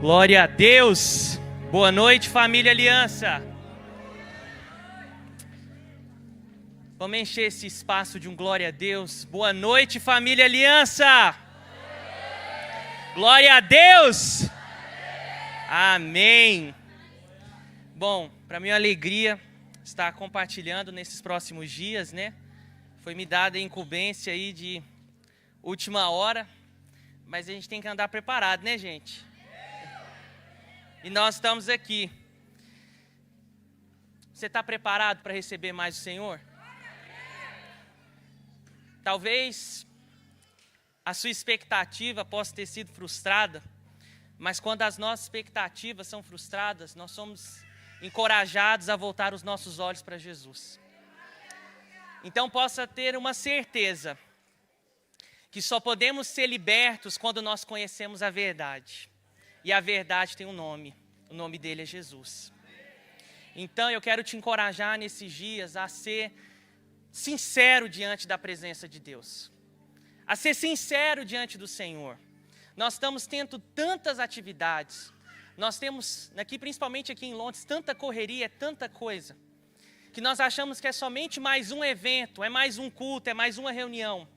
Glória a Deus. Boa noite, família Aliança. Vamos encher esse espaço de um glória a Deus. Boa noite, família Aliança. Glória a Deus. Amém. Bom, para mim é uma alegria estar compartilhando nesses próximos dias, né? Foi me dada a incumbência aí de última hora, mas a gente tem que andar preparado, né, gente? E nós estamos aqui. Você está preparado para receber mais o Senhor? Talvez a sua expectativa possa ter sido frustrada, mas quando as nossas expectativas são frustradas, nós somos encorajados a voltar os nossos olhos para Jesus. Então possa ter uma certeza que só podemos ser libertos quando nós conhecemos a verdade. E a verdade tem um nome, o nome dele é Jesus. Então eu quero te encorajar nesses dias a ser sincero diante da presença de Deus. A ser sincero diante do Senhor. Nós estamos tendo tantas atividades. Nós temos, principalmente aqui em Londres, tanta correria, tanta coisa. Que nós achamos que é somente mais um evento, é mais um culto, é mais uma reunião.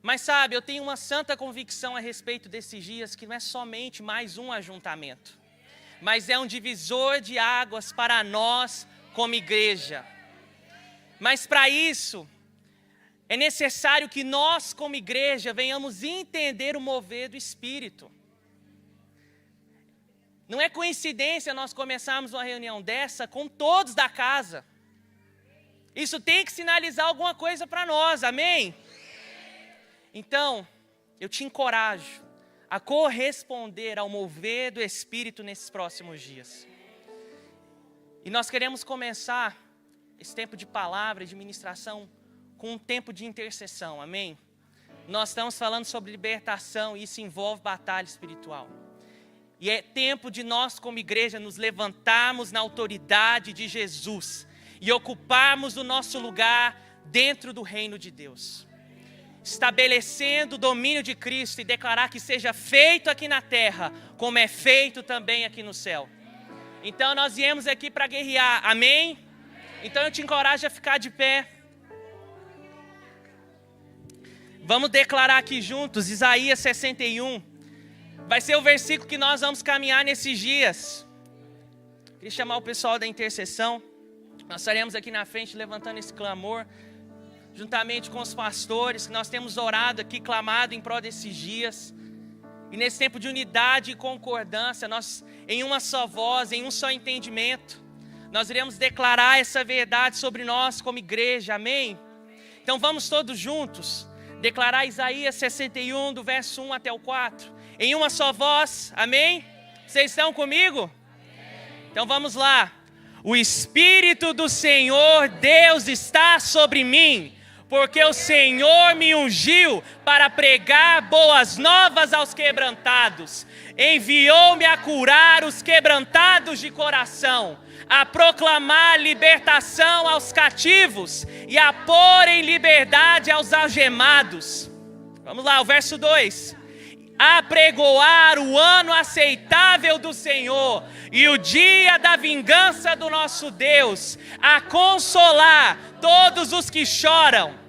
Mas sabe, eu tenho uma santa convicção a respeito desses dias que não é somente mais um ajuntamento, mas é um divisor de águas para nós como igreja. Mas para isso, é necessário que nós como igreja venhamos entender o mover do Espírito. Não é coincidência nós começarmos uma reunião dessa com todos da casa. Isso tem que sinalizar alguma coisa para nós, amém? Então, eu te encorajo a corresponder ao mover do Espírito nesses próximos dias. E nós queremos começar esse tempo de palavra, de ministração, com um tempo de intercessão, amém? Nós estamos falando sobre libertação e isso envolve batalha espiritual. E é tempo de nós como igreja nos levantarmos na autoridade de Jesus e ocuparmos o nosso lugar dentro do reino de Deus. Estabelecendo o domínio de Cristo e declarar que seja feito aqui na terra, como é feito também aqui no céu. Então nós viemos aqui para guerrear, amém? Então eu te encorajo a ficar de pé. Vamos declarar aqui juntos, Isaías 61. Vai ser o versículo que nós vamos caminhar nesses dias. Queria chamar o pessoal da intercessão. Nós estaremos aqui na frente levantando esse clamor, juntamente com os pastores, que nós temos orado aqui, clamado em prol desses dias. E nesse tempo de unidade e concordância, nós, em uma só voz, em um só entendimento, nós iremos declarar essa verdade sobre nós como igreja, amém? Então vamos todos juntos declarar Isaías 61, do verso 1 até o 4, em uma só voz, amém? Vocês estão comigo? Então vamos lá. O Espírito do Senhor Deus está sobre mim, porque o Senhor me ungiu para pregar boas novas aos quebrantados. Enviou-me a curar os quebrantados de coração, a proclamar libertação aos cativos e a pôr em liberdade aos algemados. Vamos lá, o verso 2. A pregoar o ano aceitável do Senhor e o dia da vingança do nosso Deus, a consolar todos os que choram.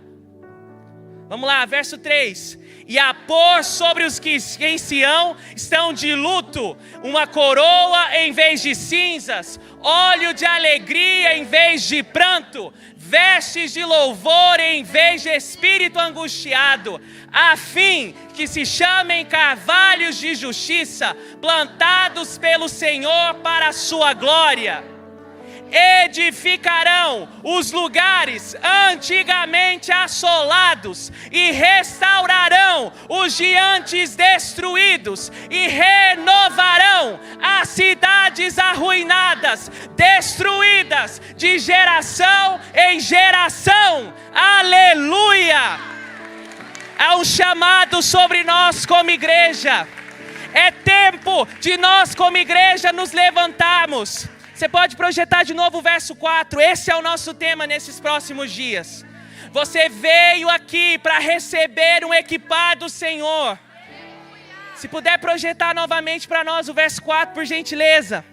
Vamos lá, verso 3. E a pôr sobre os que em Sião estão de luto uma coroa em vez de cinzas, óleo de alegria em vez de pranto, vestes de louvor em vez de espírito angustiado, a fim que se chamem carvalhos de justiça, plantados pelo Senhor para a sua glória. Edificarão os lugares antigamente assolados e restaurarão os de antes destruídos e renovarão as cidades arruinadas, destruídas de geração em geração. Aleluia! Há um chamado sobre nós como igreja. É tempo de nós como igreja nos levantarmos. Você pode projetar de novo o verso 4. Esse é o nosso tema nesses próximos dias. Você veio aqui para receber um equipar do Senhor. Se puder projetar novamente para nós o verso 4, por gentileza.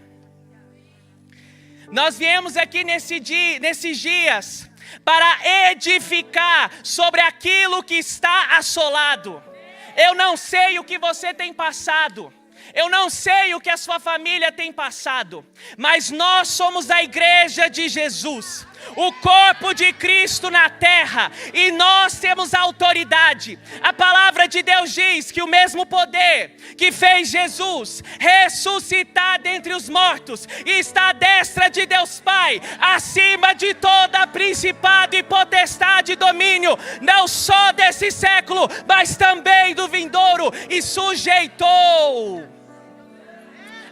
Nós viemos aqui nesses dias para edificar sobre aquilo que está assolado. Eu não sei o que você tem passado. Eu não sei o que a sua família tem passado. Mas nós somos a igreja de Jesus, o corpo de Cristo na terra, e nós temos autoridade. A palavra de Deus diz que o mesmo poder que fez Jesus ressuscitar dentre os mortos e está à destra de Deus Pai, acima de toda principado e potestade e domínio, não só desse século, mas também do vindouro, e sujeitou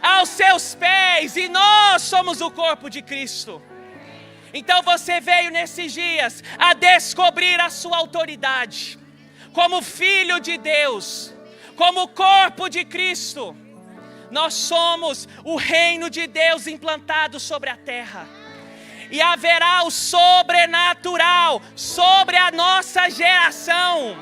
aos seus pés, e nós somos o corpo de Cristo. Então você veio nesses dias a descobrir a sua autoridade, como filho de Deus, como corpo de Cristo. Nós somos o reino de Deus implantado sobre a terra, e haverá o sobrenatural sobre a nossa geração.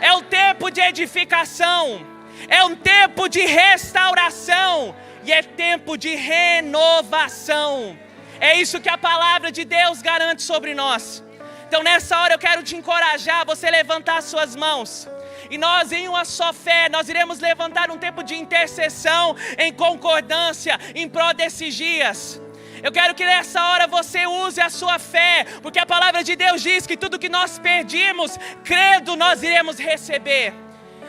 É um tempo de edificação, é um tempo de restauração, e é tempo de renovação. É isso que a palavra de Deus garante sobre nós. Então nessa hora eu quero te encorajar a você levantar as suas mãos. E nós, em uma só fé, nós iremos levantar um tempo de intercessão, em concordância, em prol desses dias. Eu quero que nessa hora você use a sua fé, porque a palavra de Deus diz que tudo que nós pedimos, crendo, nós iremos receber.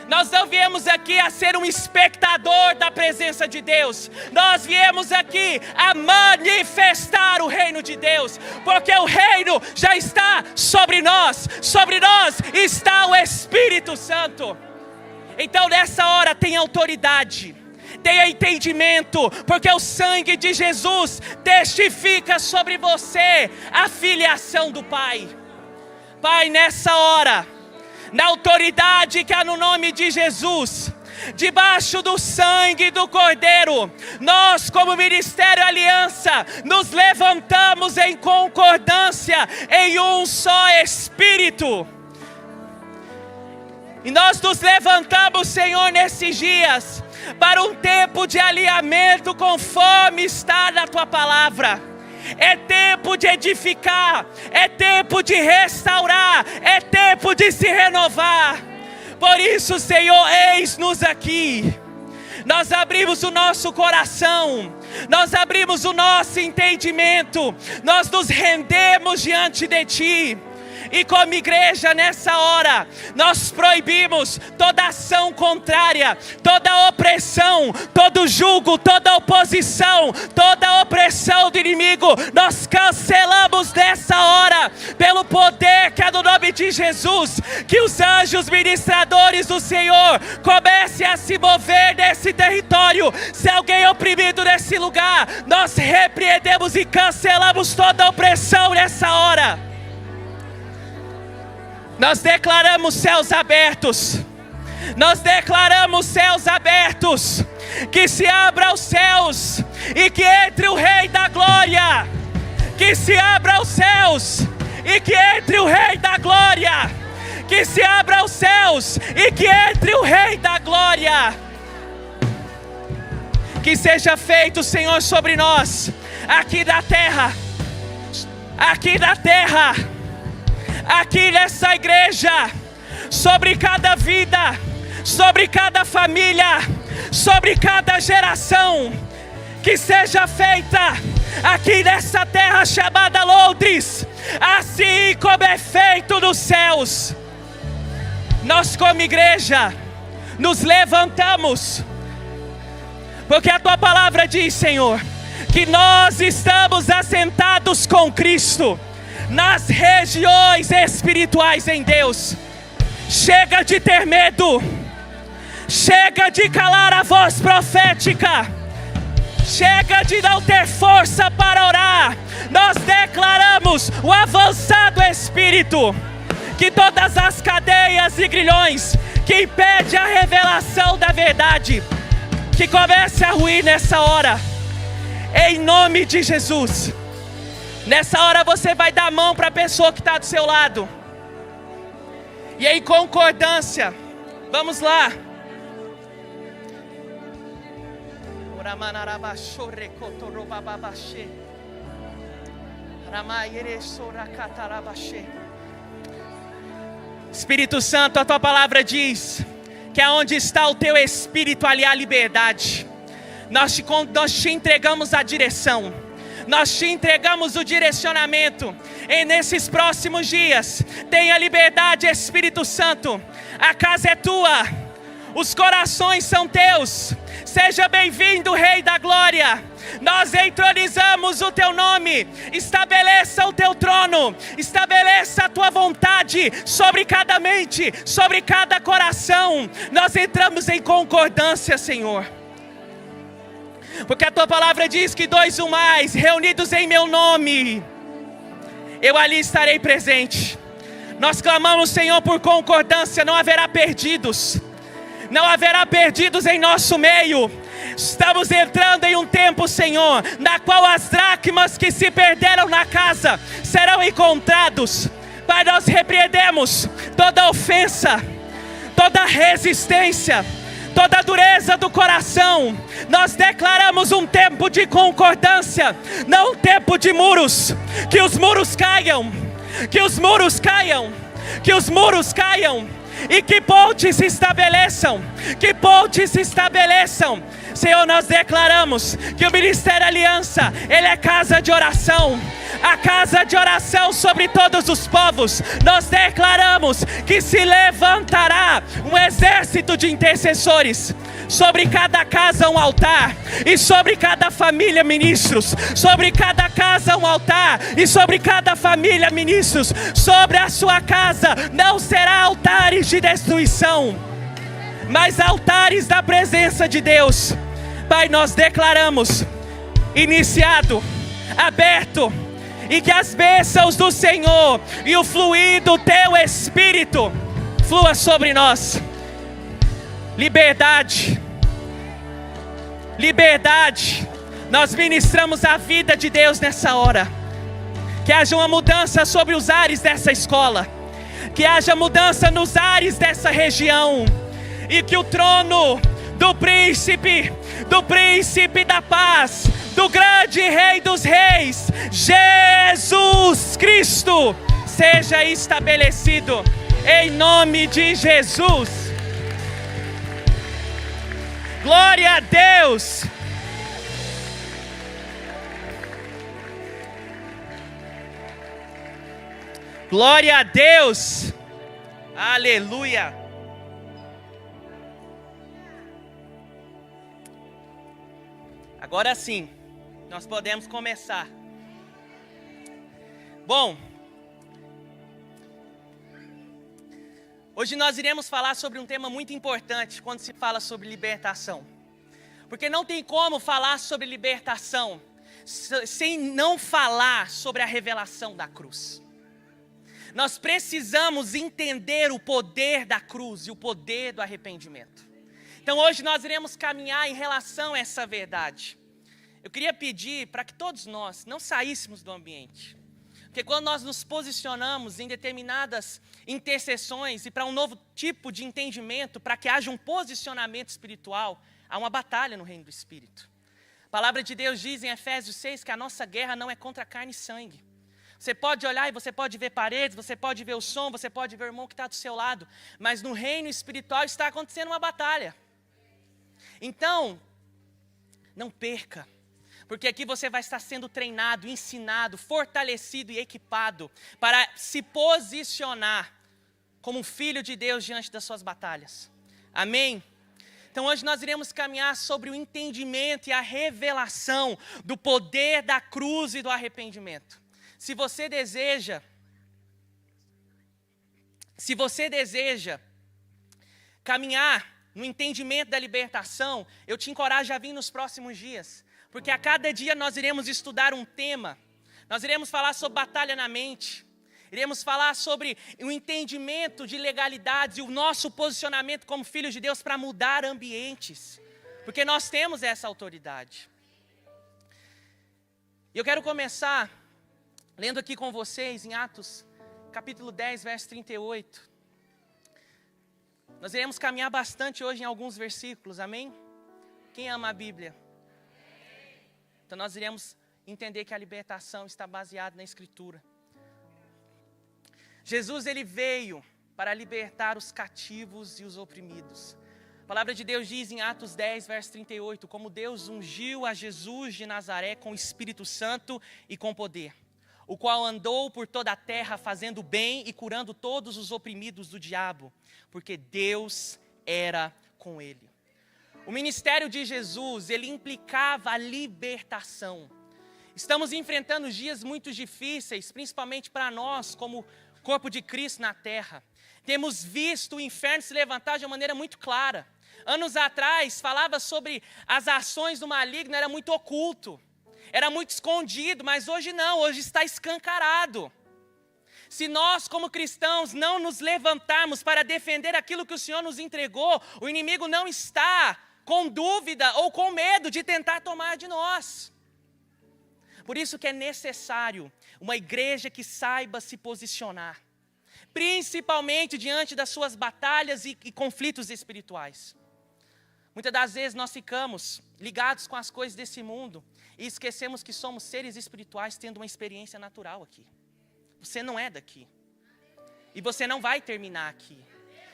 Nós não viemos aqui a ser um espectador da presença de Deus. Nós viemos aqui a manifestar o reino de Deus, porque o reino já está sobre nós. Sobre nós está o Espírito Santo. Então nessa hora tenha autoridade, tenha entendimento, porque o sangue de Jesus testifica sobre você a filiação do Pai. Pai, nessa hora, na autoridade que há no nome de Jesus, debaixo do sangue do Cordeiro, nós como Ministério Aliança, nos levantamos em concordância, em um só Espírito. E nós nos levantamos, Senhor, nesses dias, para um tempo de alinhamento conforme está na Tua Palavra. É tempo de edificar, é tempo de restaurar, é tempo de se renovar. Por isso, Senhor, eis-nos aqui. Nós abrimos o nosso coração, nós abrimos o nosso entendimento, nós nos rendemos diante de Ti. E como igreja nessa hora, nós proibimos toda ação contrária, toda opressão, todo jugo, toda oposição, toda opressão do inimigo. Nós cancelamos nessa hora, pelo poder que é no nome de Jesus, que os anjos ministradores do Senhor comecem a se mover nesse território. Se alguém é oprimido nesse lugar, nós repreendemos e cancelamos toda opressão nessa hora. Nós declaramos céus abertos. Nós declaramos céus abertos. Que se abra os céus e que entre o Rei da Glória. Que se abra os céus e que entre o Rei da Glória. Que se abra os céus e que entre o Rei da Glória. Que seja feito, Senhor, sobre nós, aqui na terra. Aqui na terra. Aqui nessa igreja, sobre cada vida, sobre cada família, sobre cada geração, que seja feita aqui nessa terra chamada Londres, assim como é feito nos céus. Nós como igreja, nos levantamos, porque a Tua palavra diz, Senhor, que nós estamos assentados com Cristo nas regiões espirituais em Deus. Chega de ter medo, chega de calar a voz profética, chega de não ter força para orar. Nós declaramos o avançado Espírito, que todas as cadeias e grilhões que impedem a revelação da verdade, que comece a ruir nessa hora, em nome de Jesus. Nessa hora você vai dar a mão para a pessoa que está do seu lado. E em concordância, vamos lá. Espírito Santo, a tua palavra diz que aonde está o teu Espírito, ali há liberdade. Nós te entregamos a direção, nós te entregamos o direcionamento. E nesses próximos dias, tenha liberdade, Espírito Santo. A casa é tua, os corações são teus. Seja bem-vindo, Rei da Glória. Nós entronizamos o teu nome. Estabeleça o teu trono, estabeleça a tua vontade sobre cada mente, sobre cada coração. Nós entramos em concordância, Senhor, porque a tua palavra diz que 2 ou mais reunidos em meu nome, eu ali estarei presente. Nós clamamos, Senhor, por concordância. Não haverá perdidos, não haverá perdidos em nosso meio. Estamos entrando em um tempo, Senhor, na qual as dracmas que se perderam na casa serão encontrados. Pai, nós repreendemos toda ofensa, toda resistência, toda dureza do coração. Nós declaramos um tempo de concordância, não um tempo de muros. Que os muros caiam, que os muros caiam, que os muros caiam, e que pontes se estabeleçam, que pontes se estabeleçam. Senhor, nós declaramos que o Ministério Aliança, ele é casa de oração, a casa de oração sobre todos os povos. Nós declaramos que se levantará um exército de intercessores. Sobre cada casa um altar, e sobre cada família ministros. Sobre cada casa um altar, e sobre cada família ministros. Sobre a sua casa não será altares de destruição, mas altares da presença de Deus. Pai, nós declaramos iniciado, aberto, e que as bênçãos do Senhor e o fluir do teu Espírito flua sobre nós. Liberdade, liberdade. Nós ministramos a vida de Deus nessa hora. Que haja uma mudança sobre os ares dessa escola, que haja mudança nos ares dessa região, e que o trono do príncipe da paz, do grande Rei dos Reis, Jesus Cristo, seja estabelecido em nome de Jesus. Glória a Deus. Glória a Deus. Aleluia. Agora sim, nós podemos começar. Bom, hoje nós iremos falar sobre um tema muito importante quando se fala sobre libertação. Porque não tem como falar sobre libertação sem não falar sobre a revelação da cruz. Nós precisamos entender o poder da cruz e o poder do arrependimento. Então hoje nós iremos caminhar em relação a essa verdade. Eu queria pedir para que todos nós não saíssemos do ambiente. Porque quando nós nos posicionamos em determinadas intercessões e para um novo tipo de entendimento, para que haja um posicionamento espiritual, há uma batalha no reino do Espírito. A palavra de Deus diz em Efésios 6 que a nossa guerra não é contra carne e sangue. Você pode olhar e você pode ver paredes, você pode ver o som, você pode ver o irmão que está do seu lado, mas no reino espiritual está acontecendo uma batalha. Então, não perca, porque aqui você vai estar sendo treinado, ensinado, fortalecido e equipado para se posicionar como um filho de Deus diante das suas batalhas. Amém? Então hoje nós iremos caminhar sobre o entendimento e a revelação do poder da cruz e do arrependimento. Se você deseja caminhar no entendimento da libertação, eu te encorajo a vir nos próximos dias, porque a cada dia nós iremos estudar um tema. Nós iremos falar sobre batalha na mente, iremos falar sobre o entendimento de legalidades e o nosso posicionamento como filhos de Deus para mudar ambientes, porque nós temos essa autoridade. E eu quero começar lendo aqui com vocês em Atos, capítulo 10, verso 38. Nós iremos caminhar bastante hoje em alguns versículos, amém? Quem ama a Bíblia? Então nós iremos entender que a libertação está baseada na Escritura. Jesus, ele veio para libertar os cativos e os oprimidos. A palavra de Deus diz em Atos 10, verso 38, como Deus ungiu a Jesus de Nazaré com o Espírito Santo e com poder, o qual andou por toda a terra fazendo bem e curando todos os oprimidos do diabo, porque Deus era com ele. O ministério de Jesus, ele implicava a libertação. Estamos enfrentando dias muito difíceis, principalmente para nós, como corpo de Cristo na terra. Temos visto o inferno se levantar de uma maneira muito clara. Anos atrás, falava sobre as ações do maligno, era muito oculto, era muito escondido, mas hoje não, hoje está escancarado. Se nós, como cristãos, não nos levantarmos para defender aquilo que o Senhor nos entregou, o inimigo não está com dúvida ou com medo de tentar tomar de nós. Por isso que é necessário uma igreja que saiba se posicionar, principalmente diante das suas batalhas e conflitos espirituais. Muitas das vezes nós ficamos ligados com as coisas desse mundo e esquecemos que somos seres espirituais tendo uma experiência natural aqui. Você não é daqui. E você não vai terminar aqui.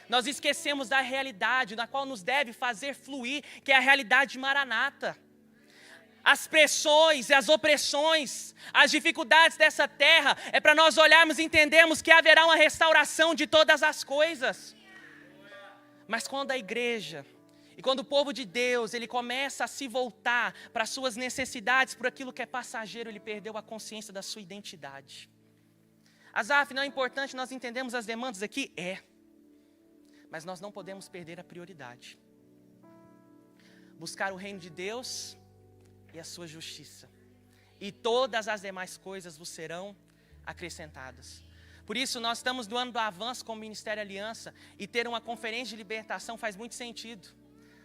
Nós esquecemos da realidade na qual nos deve fazer fluir, que é a realidade de Maranata. As pressões e as opressões, as dificuldades dessa terra, é para nós olharmos e entendermos que haverá uma restauração de todas as coisas. Mas quando a igreja e quando o povo de Deus, ele começa a se voltar para as suas necessidades, por aquilo que é passageiro, ele perdeu a consciência da sua identidade. Asaf, não é importante nós entendermos as demandas aqui? É. Mas nós não podemos perder a prioridade. Buscar o reino de Deus e a sua justiça. E todas as demais coisas vos serão acrescentadas. Por isso, nós estamos no ano do avanço com o Ministério Aliança, e ter uma conferência de libertação faz muito sentido.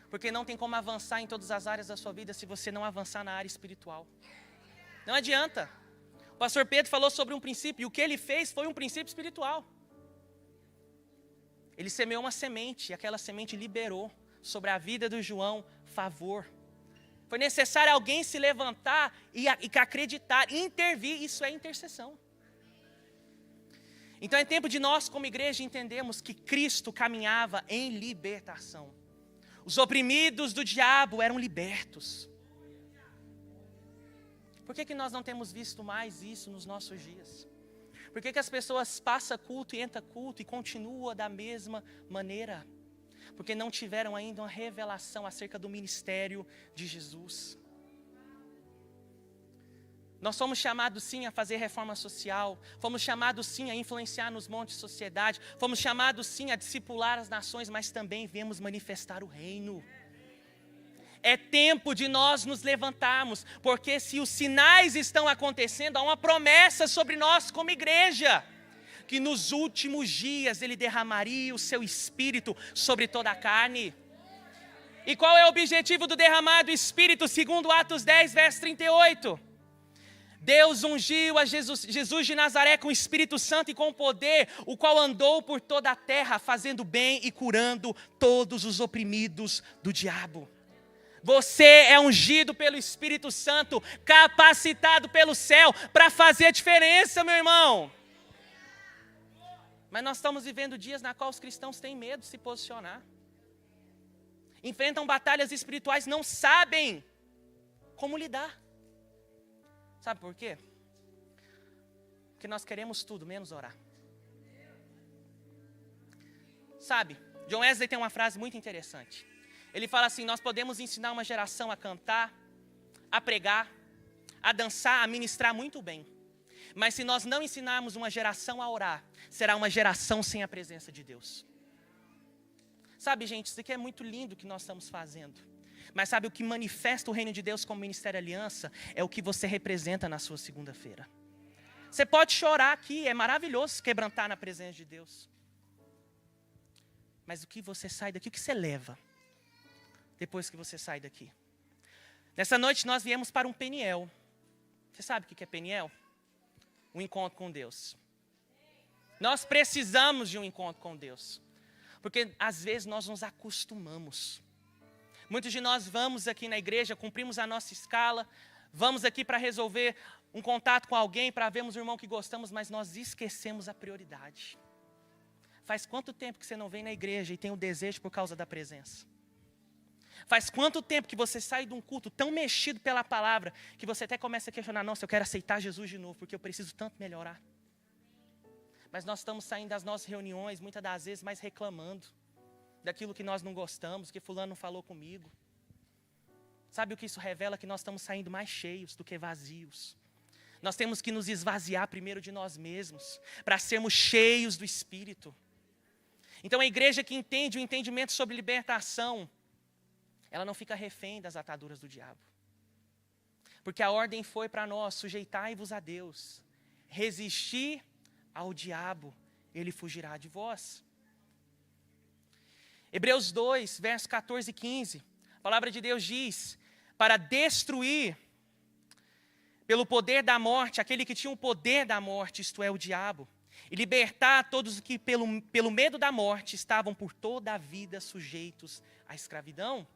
Porque não tem como avançar em todas as áreas da sua vida se você não avançar na área espiritual. Não adianta. O pastor Pedro falou sobre um princípio, e o que ele fez foi um princípio espiritual. Ele semeou uma semente, e aquela semente liberou sobre a vida do João favor. Foi necessário alguém se levantar e acreditar, intervir, isso é intercessão. Então é tempo de nós, como igreja, entendermos que Cristo caminhava em libertação. Os oprimidos do diabo eram libertos. Por que nós não temos visto mais isso nos nossos dias? Por que as pessoas passam culto e entram culto e continuam da mesma maneira? Porque não tiveram ainda uma revelação acerca do ministério de Jesus. Nós fomos chamados sim a fazer reforma social, fomos chamados sim a influenciar nos montes de sociedade, fomos chamados sim a discipular as nações, mas também viemos manifestar o reino. É tempo de nós nos levantarmos, porque se os sinais estão acontecendo, há uma promessa sobre nós como igreja, que nos últimos dias Ele derramaria o seu Espírito sobre toda a carne. E qual é o objetivo do derramar do Espírito, segundo Atos 10, verso 38? Deus ungiu a Jesus de Nazaré com o Espírito Santo e com poder, o qual andou por toda a terra, fazendo bem e curando todos os oprimidos do diabo. Você é ungido pelo Espírito Santo, capacitado pelo céu para fazer a diferença, meu irmão. Mas nós estamos vivendo dias na qual os cristãos têm medo de se posicionar. Enfrentam batalhas espirituais, não sabem como lidar. Sabe por quê? Porque nós queremos tudo, menos orar. Sabe, John Wesley tem uma frase muito interessante. Ele fala assim, nós podemos ensinar uma geração a cantar, a pregar, a dançar, a ministrar muito bem. Mas se nós não ensinarmos uma geração a orar, será uma geração sem a presença de Deus. Sabe, gente, isso aqui é muito lindo o que nós estamos fazendo. Mas sabe, o que manifesta o reino de Deus como Ministério Aliança é o que você representa na sua segunda-feira. Você pode chorar aqui, é maravilhoso quebrantar na presença de Deus. Mas o que você sai daqui, o que você leva depois que você sai daqui? Nessa noite nós viemos para um Peniel. Você sabe o que é Peniel? Um encontro com Deus. Nós precisamos de um encontro com Deus. Porque às vezes nós nos acostumamos. Muitos de nós vamos aqui na igreja, cumprimos a nossa escala, Vamos aqui para resolver um contato com alguém, para vermos um irmão que gostamos, mas nós esquecemos a prioridade. Faz quanto tempo que você não vem na igreja e tem o desejo por causa da presença? Faz quanto tempo que você sai de um culto tão mexido pela palavra, que você até começa a questionar, nossa, eu quero aceitar Jesus de novo, porque eu preciso tanto melhorar. Mas nós estamos saindo das nossas reuniões, muitas das vezes, mais reclamando daquilo que nós não gostamos, que fulano não falou comigo. Sabe o que isso revela? Que nós estamos saindo mais cheios do que vazios. Nós temos que nos esvaziar primeiro de nós mesmos, para sermos cheios do Espírito. Então a igreja que entende o entendimento sobre libertação, ela não fica refém das ataduras do diabo. Porque a ordem foi para nós, sujeitai-vos a Deus, resistir ao diabo, ele fugirá de vós. Hebreus 2, versos 14 e 15, a palavra de Deus diz, para destruir pelo poder da morte, aquele que tinha o poder da morte, isto é, o diabo, e libertar todos que pelo medo da morte estavam por toda a vida sujeitos à escravidão.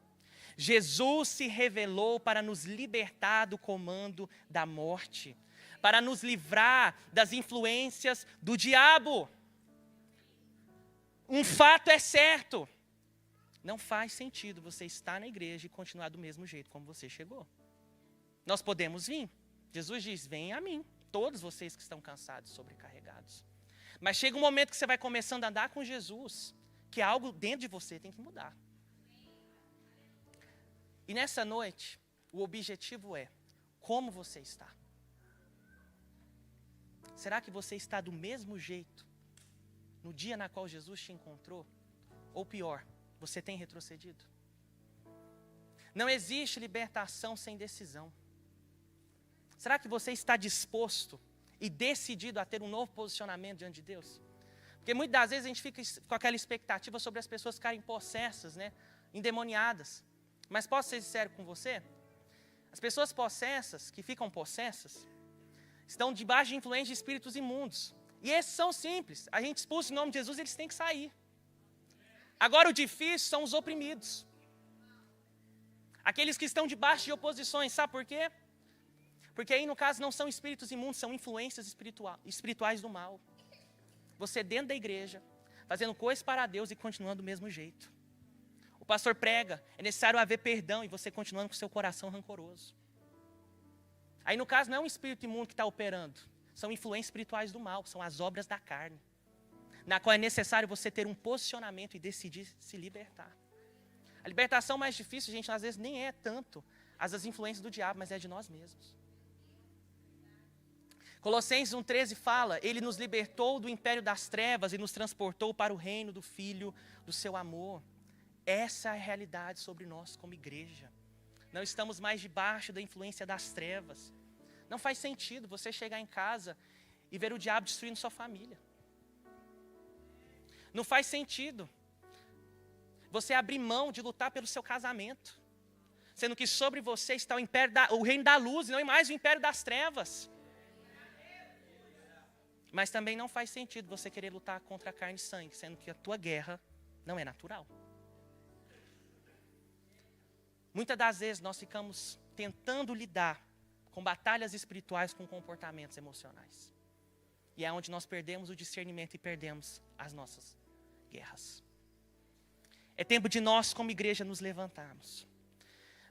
Jesus se revelou para nos libertar do comando da morte, para nos livrar das influências do diabo. Um fato é certo, não faz sentido você estar na igreja e continuar do mesmo jeito como você chegou. Nós podemos vir. Jesus diz, venham a mim, todos vocês que estão cansados, sobrecarregados. Mas chega um momento que você vai começando a andar com Jesus, que algo dentro de você tem que mudar. E nessa noite, o objetivo é, como você está? Será que você está do mesmo jeito no dia na qual Jesus te encontrou? Ou pior, você tem retrocedido? Não existe libertação sem decisão. Será que você está disposto e decidido a ter um novo posicionamento diante de Deus? Porque muitas das vezes a gente fica com aquela expectativa sobre as pessoas ficarem possessas, né? Endemoniadas. Mas posso ser sincero com você? As pessoas possessas, que ficam possessas, estão debaixo de influência de espíritos imundos. E esses são simples. A gente expulsa em nome de Jesus, eles têm que sair. Agora o difícil são os oprimidos. Aqueles que estão debaixo de oposições. Sabe por quê? Porque aí no caso não são espíritos imundos, são influências espirituais do mal. Você dentro da igreja, fazendo coisas para Deus e continuando do mesmo jeito. O pastor prega, é necessário haver perdão e você continuando com seu coração rancoroso. Aí no caso não é um espírito imundo que está operando, são influências espirituais do mal, são as obras da carne, na qual é necessário você ter um posicionamento e decidir se libertar. A libertação mais difícil, gente, às vezes nem é tanto as das influências do diabo, mas é de nós mesmos. Colossenses 1,13 fala, ele nos libertou do império das trevas e nos transportou para o reino do Filho do seu amor. Essa é a realidade sobre nós como igreja. Não estamos mais debaixo da influência das trevas. Não faz sentido você chegar em casa e ver o diabo destruindo sua família. Não faz sentido você abrir mão de lutar pelo seu casamento, sendo que sobre você está o reino da luz e não mais o império das trevas. Mas também não faz sentido você querer lutar contra a carne e sangue, sendo que a tua guerra não é natural. Muitas das vezes nós ficamos tentando lidar com batalhas espirituais com comportamentos emocionais. E é onde nós perdemos o discernimento e perdemos as nossas guerras. É tempo de nós como igreja nos levantarmos.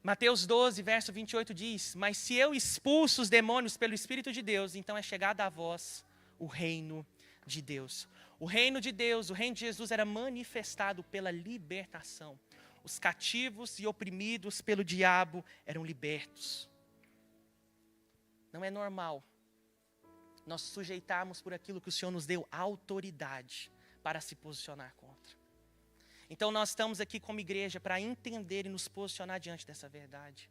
Mateus 12, verso 28 diz, mas se eu expulso os demônios pelo Espírito de Deus, então é chegado a vós o reino de Deus. O reino de Deus, o reino de Jesus era manifestado pela libertação. Os cativos e oprimidos pelo diabo eram libertos. Não é normal nós sujeitarmos por aquilo que o Senhor nos deu autoridade para se posicionar contra. Então nós estamos aqui como igreja para entender e nos posicionar diante dessa verdade.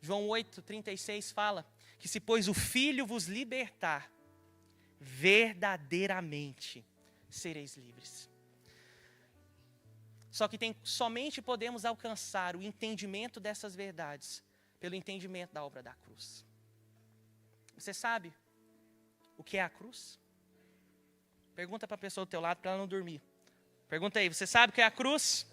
João 8,36 fala que se pois o Filho vos libertar, verdadeiramente sereis livres. Só que somente podemos alcançar o entendimento dessas verdades pelo entendimento da obra da cruz. Você sabe o que é a cruz? Pergunta para a pessoa do teu lado para ela não dormir. Pergunta aí, você sabe o que é a cruz?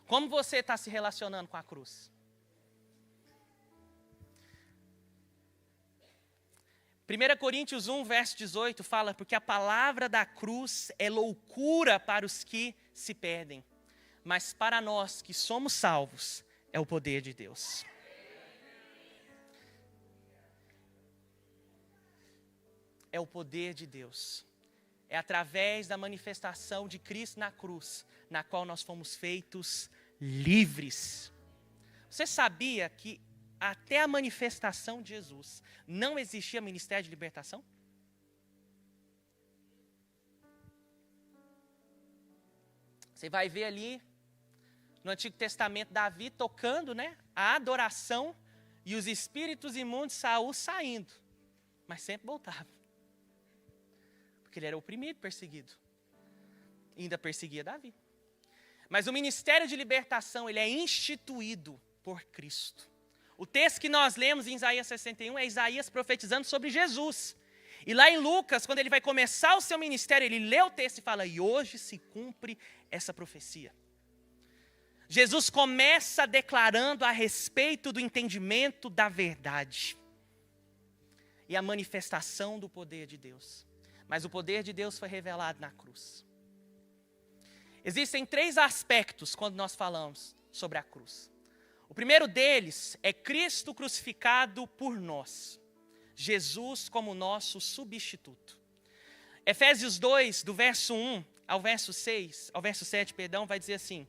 Como você está se relacionando com a cruz? 1 Coríntios 1, verso 18, fala, porque a palavra da cruz é loucura para os que se perdem, mas para nós que somos salvos, é o poder de Deus. É o poder de Deus. É através da manifestação de Cristo na cruz, na qual nós fomos feitos livres. Você sabia que até a manifestação de Jesus não existia ministério de libertação? Você vai ver ali no Antigo Testamento Davi tocando, né, a adoração e os espíritos imundos de Saul saindo, mas sempre voltava. Porque ele era oprimido, perseguido. E ainda perseguia Davi. Mas o ministério de libertação, ele é instituído por Cristo. O texto que nós lemos em Isaías 61 é Isaías profetizando sobre Jesus. E lá em Lucas, quando ele vai começar o seu ministério, ele lê o texto e fala, e hoje se cumpre essa profecia. Jesus começa declarando a respeito do entendimento da verdade. E a manifestação do poder de Deus. Mas o poder de Deus foi revelado na cruz. Existem 3 aspectos quando nós falamos sobre a cruz. O primeiro deles é Cristo crucificado por nós. Jesus como nosso substituto. Efésios 2, do verso 1 ao verso 7, vai dizer assim: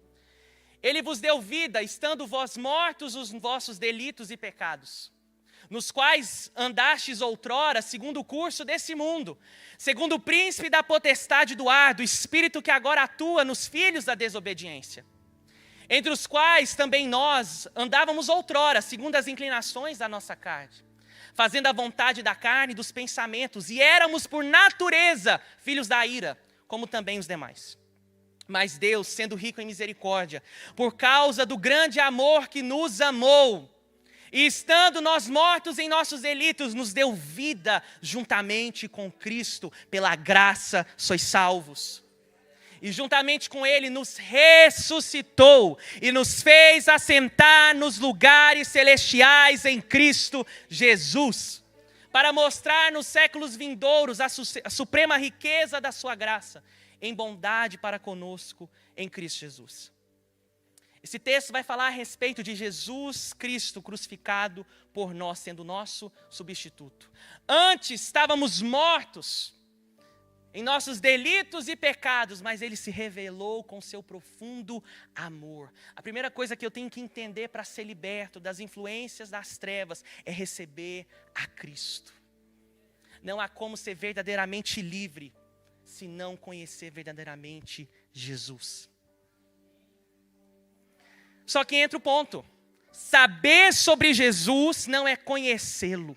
Ele vos deu vida, estando vós mortos os vossos delitos e pecados, nos quais andastes outrora, segundo o curso desse mundo, segundo o príncipe da potestade do ar, do espírito que agora atua nos filhos da desobediência, entre os quais também nós andávamos outrora, segundo as inclinações da nossa carne, fazendo a vontade da carne e dos pensamentos, e éramos por natureza filhos da ira, como também os demais. Mas Deus, sendo rico em misericórdia, por causa do grande amor que nos amou, e estando nós mortos em nossos delitos, nos deu vida juntamente com Cristo, pela graça sois salvos. E juntamente com Ele nos ressuscitou e nos fez assentar nos lugares celestiais em Cristo Jesus, para mostrar nos séculos vindouros a suprema riqueza da sua graça, em bondade para conosco em Cristo Jesus. Esse texto vai falar a respeito de Jesus Cristo crucificado por nós, sendo nosso substituto. Antes estávamos mortos em nossos delitos e pecados, mas Ele se revelou com seu profundo amor. A primeira coisa que eu tenho que entender para ser liberto das influências das trevas é receber a Cristo. Não há como ser verdadeiramente livre se não conhecer verdadeiramente Jesus. Só que entra o ponto. Saber sobre Jesus não é conhecê-lo.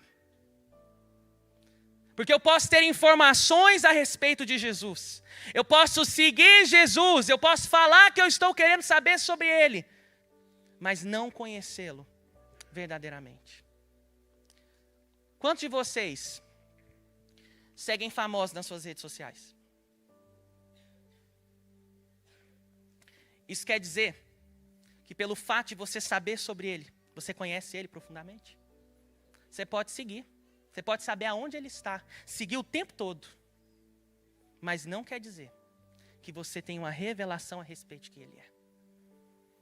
Porque eu posso ter informações a respeito de Jesus. Eu posso seguir Jesus. Eu posso falar que eu estou querendo saber sobre Ele. Mas não conhecê-lo verdadeiramente. Quantos de vocês seguem famosos nas suas redes sociais? Isso quer dizer que pelo fato de você saber sobre Ele, você conhece Ele profundamente? Você pode seguir, você pode saber aonde Ele está, seguir o tempo todo, mas não quer dizer que você tem uma revelação a respeito de quem Ele é.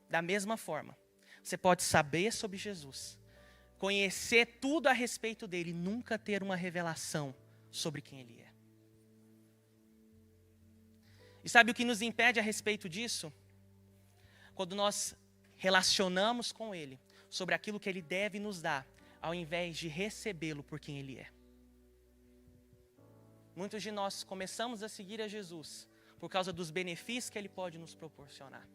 Da mesma forma, você pode saber sobre Jesus, conhecer tudo a respeito dEle e nunca ter uma revelação sobre quem Ele é. E sabe o que nos impede a respeito disso? Quando nós relacionamos com Ele sobre aquilo que Ele deve nos dar, ao invés de recebê-lo por quem Ele é. Muitos de nós começamos a seguir a Jesus por causa dos benefícios que Ele pode nos proporcionar.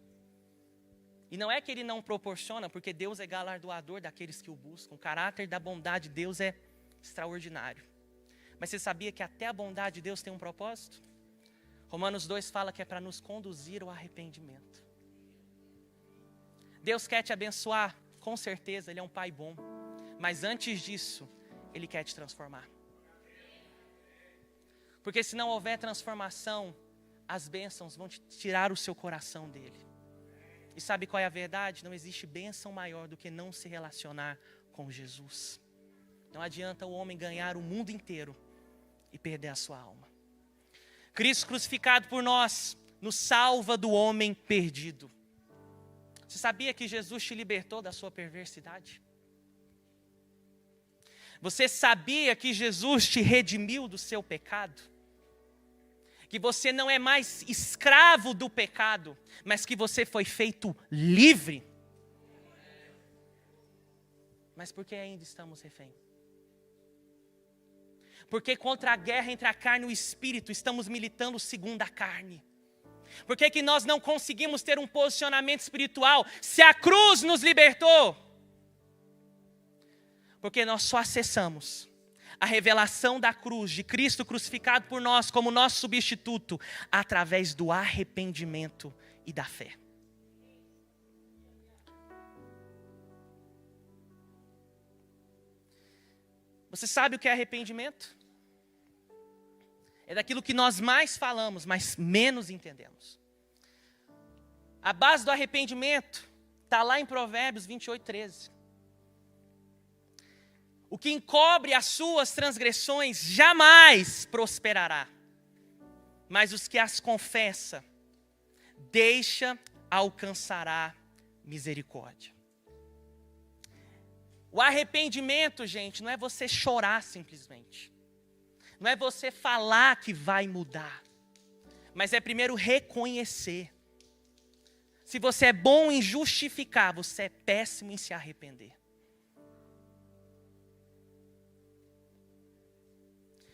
E não é que Ele não proporciona, porque Deus é galardoador daqueles que o buscam. O caráter da bondade de Deus é extraordinário. Mas você sabia que até a bondade de Deus tem um propósito? Romanos 2 fala que é para nos conduzir ao arrependimento. Deus quer te abençoar, com certeza, Ele é um Pai bom. Mas antes disso, Ele quer te transformar. Porque se não houver transformação, as bênçãos vão te tirar o seu coração dEle. E sabe qual é a verdade? Não existe bênção maior do que não se relacionar com Jesus. Não adianta o homem ganhar o mundo inteiro e perder a sua alma. Cristo crucificado por nós nos salva do homem perdido. Você sabia que Jesus te libertou da sua perversidade? Você sabia que Jesus te redimiu do seu pecado? Que você não é mais escravo do pecado, mas que você foi feito livre? Mas por que ainda estamos refém? Porque contra a guerra entre a carne e o espírito estamos militando segundo a carne. Por que nós não conseguimos ter um posicionamento espiritual se a cruz nos libertou? Porque nós só acessamos a revelação da cruz, de Cristo crucificado por nós como nosso substituto, através do arrependimento e da fé. Você sabe o que é arrependimento? É daquilo que nós mais falamos, mas menos entendemos. A base do arrependimento está lá em Provérbios 28:13. O que encobre as suas transgressões jamais prosperará, mas os que as confessa, alcançará misericórdia. O arrependimento, gente, não é você chorar simplesmente. Não é você falar que vai mudar. Mas é primeiro reconhecer. Se você é bom em justificar, você é péssimo em se arrepender.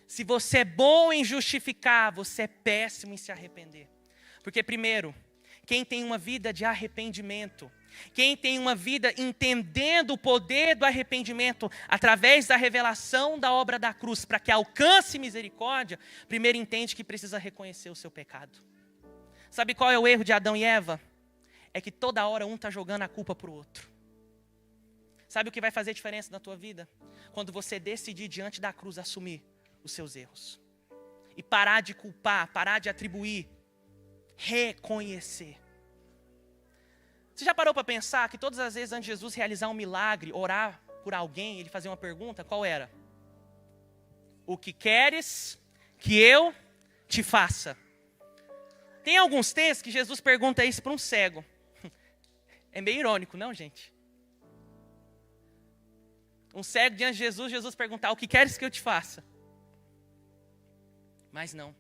Se você é bom em justificar, você é péssimo em se arrepender. Porque primeiro, quem tem uma vida de arrependimento, quem tem uma vida entendendo o poder do arrependimento através da revelação da obra da cruz para que alcance misericórdia, primeiro entende que precisa reconhecer o seu pecado. Sabe qual é o erro de Adão e Eva? É que toda hora um está jogando a culpa para o outro. Sabe o que vai fazer diferença na tua vida? Quando você decidir diante da cruz assumir os seus erros. E parar de culpar, parar de atribuir. Reconhecer. Você já parou para pensar que todas as vezes antes de Jesus realizar um milagre, orar por alguém, ele fazia uma pergunta? Qual era? O que queres que eu te faça? Tem alguns textos que Jesus pergunta isso para um cego. É meio irônico, não, gente? Um cego diante de Jesus, Jesus perguntar: o que queres que eu te faça? Mas não.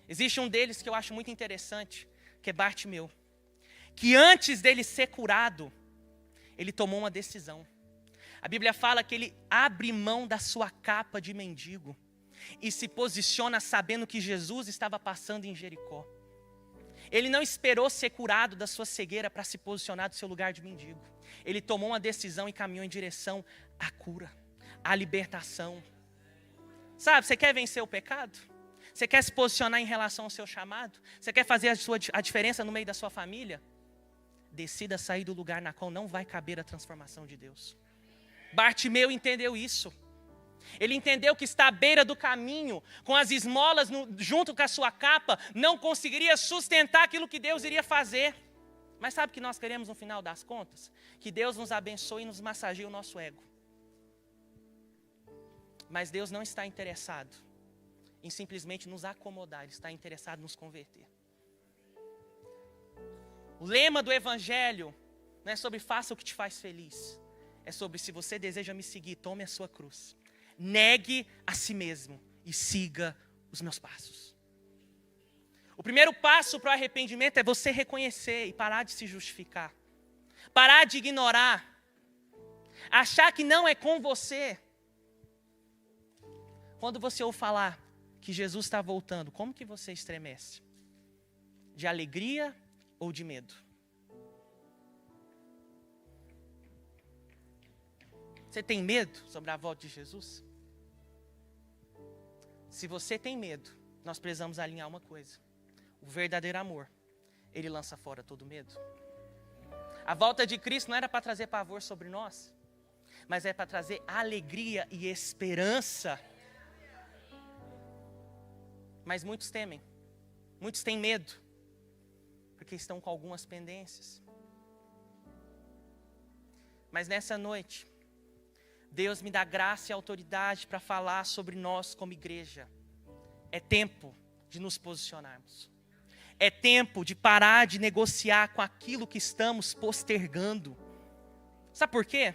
Existe um deles que eu acho muito interessante, que é Bartimeu. Que antes dele ser curado, ele tomou uma decisão. A Bíblia fala que ele abre mão da sua capa de mendigo e se posiciona sabendo que Jesus estava passando em Jericó. Ele não esperou ser curado da sua cegueira para se posicionar do seu lugar de mendigo. Ele tomou uma decisão e caminhou em direção à cura, à libertação. Sabe, você quer vencer o pecado? Você quer se posicionar em relação ao seu chamado? Você quer fazer a diferença no meio da sua família? Decida sair do lugar na qual não vai caber a transformação de Deus. Bartimeu entendeu isso. Ele entendeu que está à beira do caminho, com as esmolas junto com a sua capa, não conseguiria sustentar aquilo que Deus iria fazer. Mas sabe o que nós queremos no final das contas? Que Deus nos abençoe e nos massageie o nosso ego. Mas Deus não está interessado em simplesmente nos acomodar, Ele está interessado em nos converter. O lema do Evangelho não é sobre faça o que te faz feliz. É sobre se você deseja me seguir, tome a sua cruz. Negue a si mesmo e siga os meus passos. O primeiro passo para o arrependimento é você reconhecer e parar de se justificar. Parar de ignorar. Achar que não é com você. Quando você ouve falar que Jesus está voltando, como que você estremece? De alegria ou de medo? Você tem medo sobre a volta de Jesus? Se você tem medo, nós precisamos alinhar uma coisa. O verdadeiro amor, ele lança fora todo medo. A volta de Cristo não era para trazer pavor sobre nós, mas é para trazer alegria e esperança. Mas muitos temem, muitos têm medo, porque estão com algumas pendências. Mas nessa noite, Deus me dá graça e autoridade para falar sobre nós como igreja. É tempo de nos posicionarmos. É tempo de parar de negociar com aquilo que estamos postergando. Sabe por quê?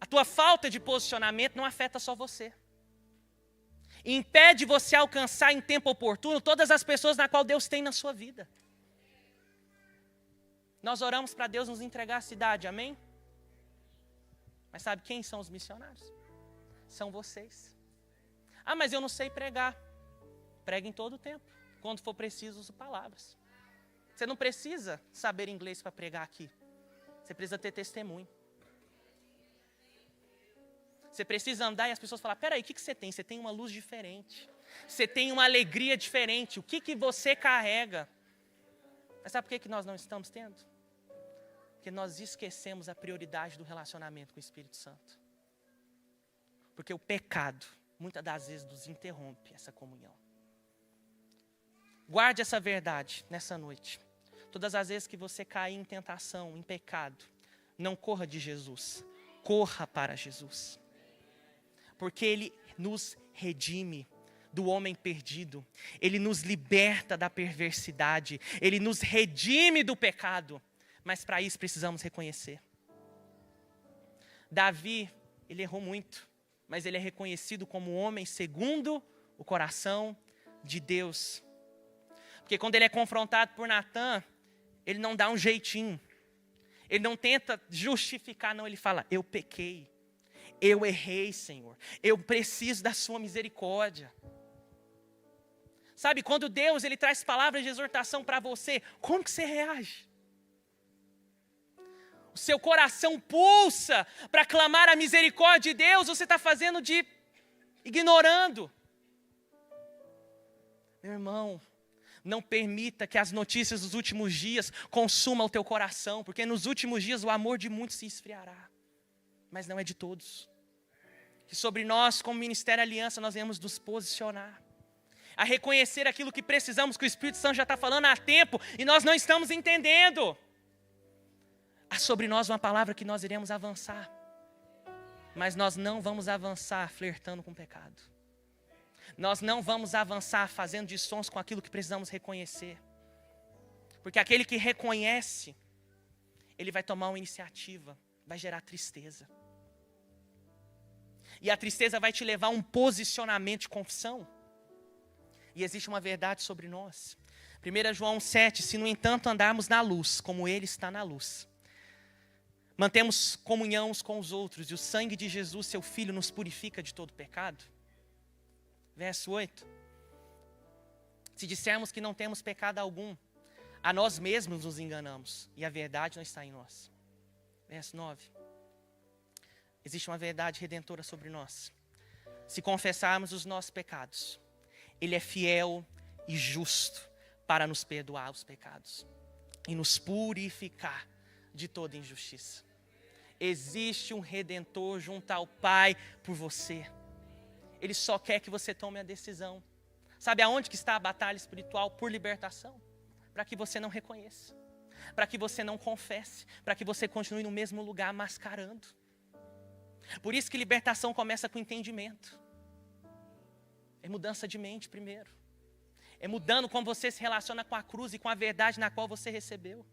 A tua falta de posicionamento não afeta só você. Impede você alcançar em tempo oportuno todas as pessoas na qual Deus tem na sua vida. Nós oramos para Deus nos entregar a cidade, amém? Mas sabe quem são os missionários? São vocês. Ah, mas eu não sei pregar. Prega em todo o tempo. Quando for preciso, use palavras. Você não precisa saber inglês para pregar aqui. Você precisa ter testemunho. Você precisa andar e as pessoas falar, peraí, o que você tem? Você tem uma luz diferente. Você tem uma alegria diferente. O que você carrega? Mas sabe por que nós não estamos tendo? Porque nós esquecemos a prioridade do relacionamento com o Espírito Santo. Porque o pecado, muitas das vezes, nos interrompe essa comunhão. Guarde essa verdade nessa noite. Todas as vezes que você cair em tentação, em pecado, não corra de Jesus. Corra para Jesus. Porque Ele nos redime do homem perdido. Ele nos liberta da perversidade. Ele nos redime do pecado. Mas para isso precisamos reconhecer. Davi, ele errou muito. Mas ele é reconhecido como um homem segundo o coração de Deus. Porque quando ele é confrontado por Natã, ele não dá um jeitinho. Ele não tenta justificar, não. Ele fala, eu pequei. Eu errei, Senhor. Eu preciso da sua misericórdia. Sabe, quando Deus ele traz palavras de exortação para você, como que você reage? O seu coração pulsa para clamar a misericórdia de Deus, ou você está fazendo de ignorando? Meu irmão, não permita que as notícias dos últimos dias consumam o teu coração, porque nos últimos dias o amor de muitos se esfriará, mas não é de todos. Que sobre nós, como Ministério Aliança, nós venhamos nos posicionar, a reconhecer aquilo que precisamos, que o Espírito Santo já está falando há tempo, e nós não estamos entendendo. Há sobre nós uma palavra que nós iremos avançar, mas nós não vamos avançar flertando com o pecado. Nós não vamos avançar fazendo de sons com aquilo que precisamos reconhecer. Porque aquele que reconhece, ele vai tomar uma iniciativa, vai gerar tristeza. E a tristeza vai te levar a um posicionamento de confissão. E existe uma verdade sobre nós. 1 João 7, se no entanto andarmos na luz, como Ele está na luz, mantemos comunhão uns com os outros, e o sangue de Jesus, seu Filho, nos purifica de todo pecado. Verso 8. Se dissermos que não temos pecado algum, a nós mesmos nos enganamos, e a verdade não está em nós. Verso 9. Existe uma verdade redentora sobre nós. Se confessarmos os nossos pecados, Ele é fiel e justo para nos perdoar os pecados e nos purificar de toda injustiça. Existe um Redentor junto ao Pai por você. Ele só quer que você tome a decisão. Sabe aonde que está a batalha espiritual por libertação? Para que você não reconheça, para que você não confesse, para que você continue no mesmo lugar mascarando. Por isso que libertação começa com entendimento. É mudança de mente primeiro. É mudando como você se relaciona com a cruz e com a verdade na qual você recebeu.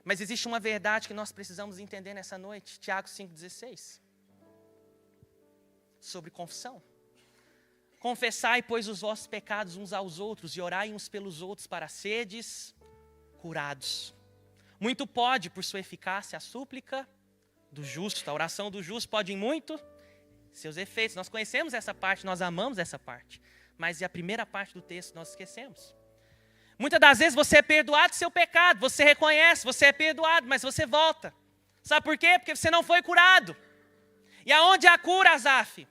Mas existe uma verdade que nós precisamos entender nessa noite. Tiago 5,16. Sobre confissão. Confessai, pois, os vossos pecados uns aos outros e orai uns pelos outros para seres curados. Muito pode, por sua eficácia, a súplica do justo. A oração do justo pode em muito seus efeitos. Nós conhecemos essa parte, nós amamos essa parte. Mas a primeira parte do texto nós esquecemos. Muitas das vezes você é perdoado do seu pecado, você reconhece, você é perdoado, mas você volta. Sabe por quê? Porque você não foi curado. E aonde há cura, Asaf?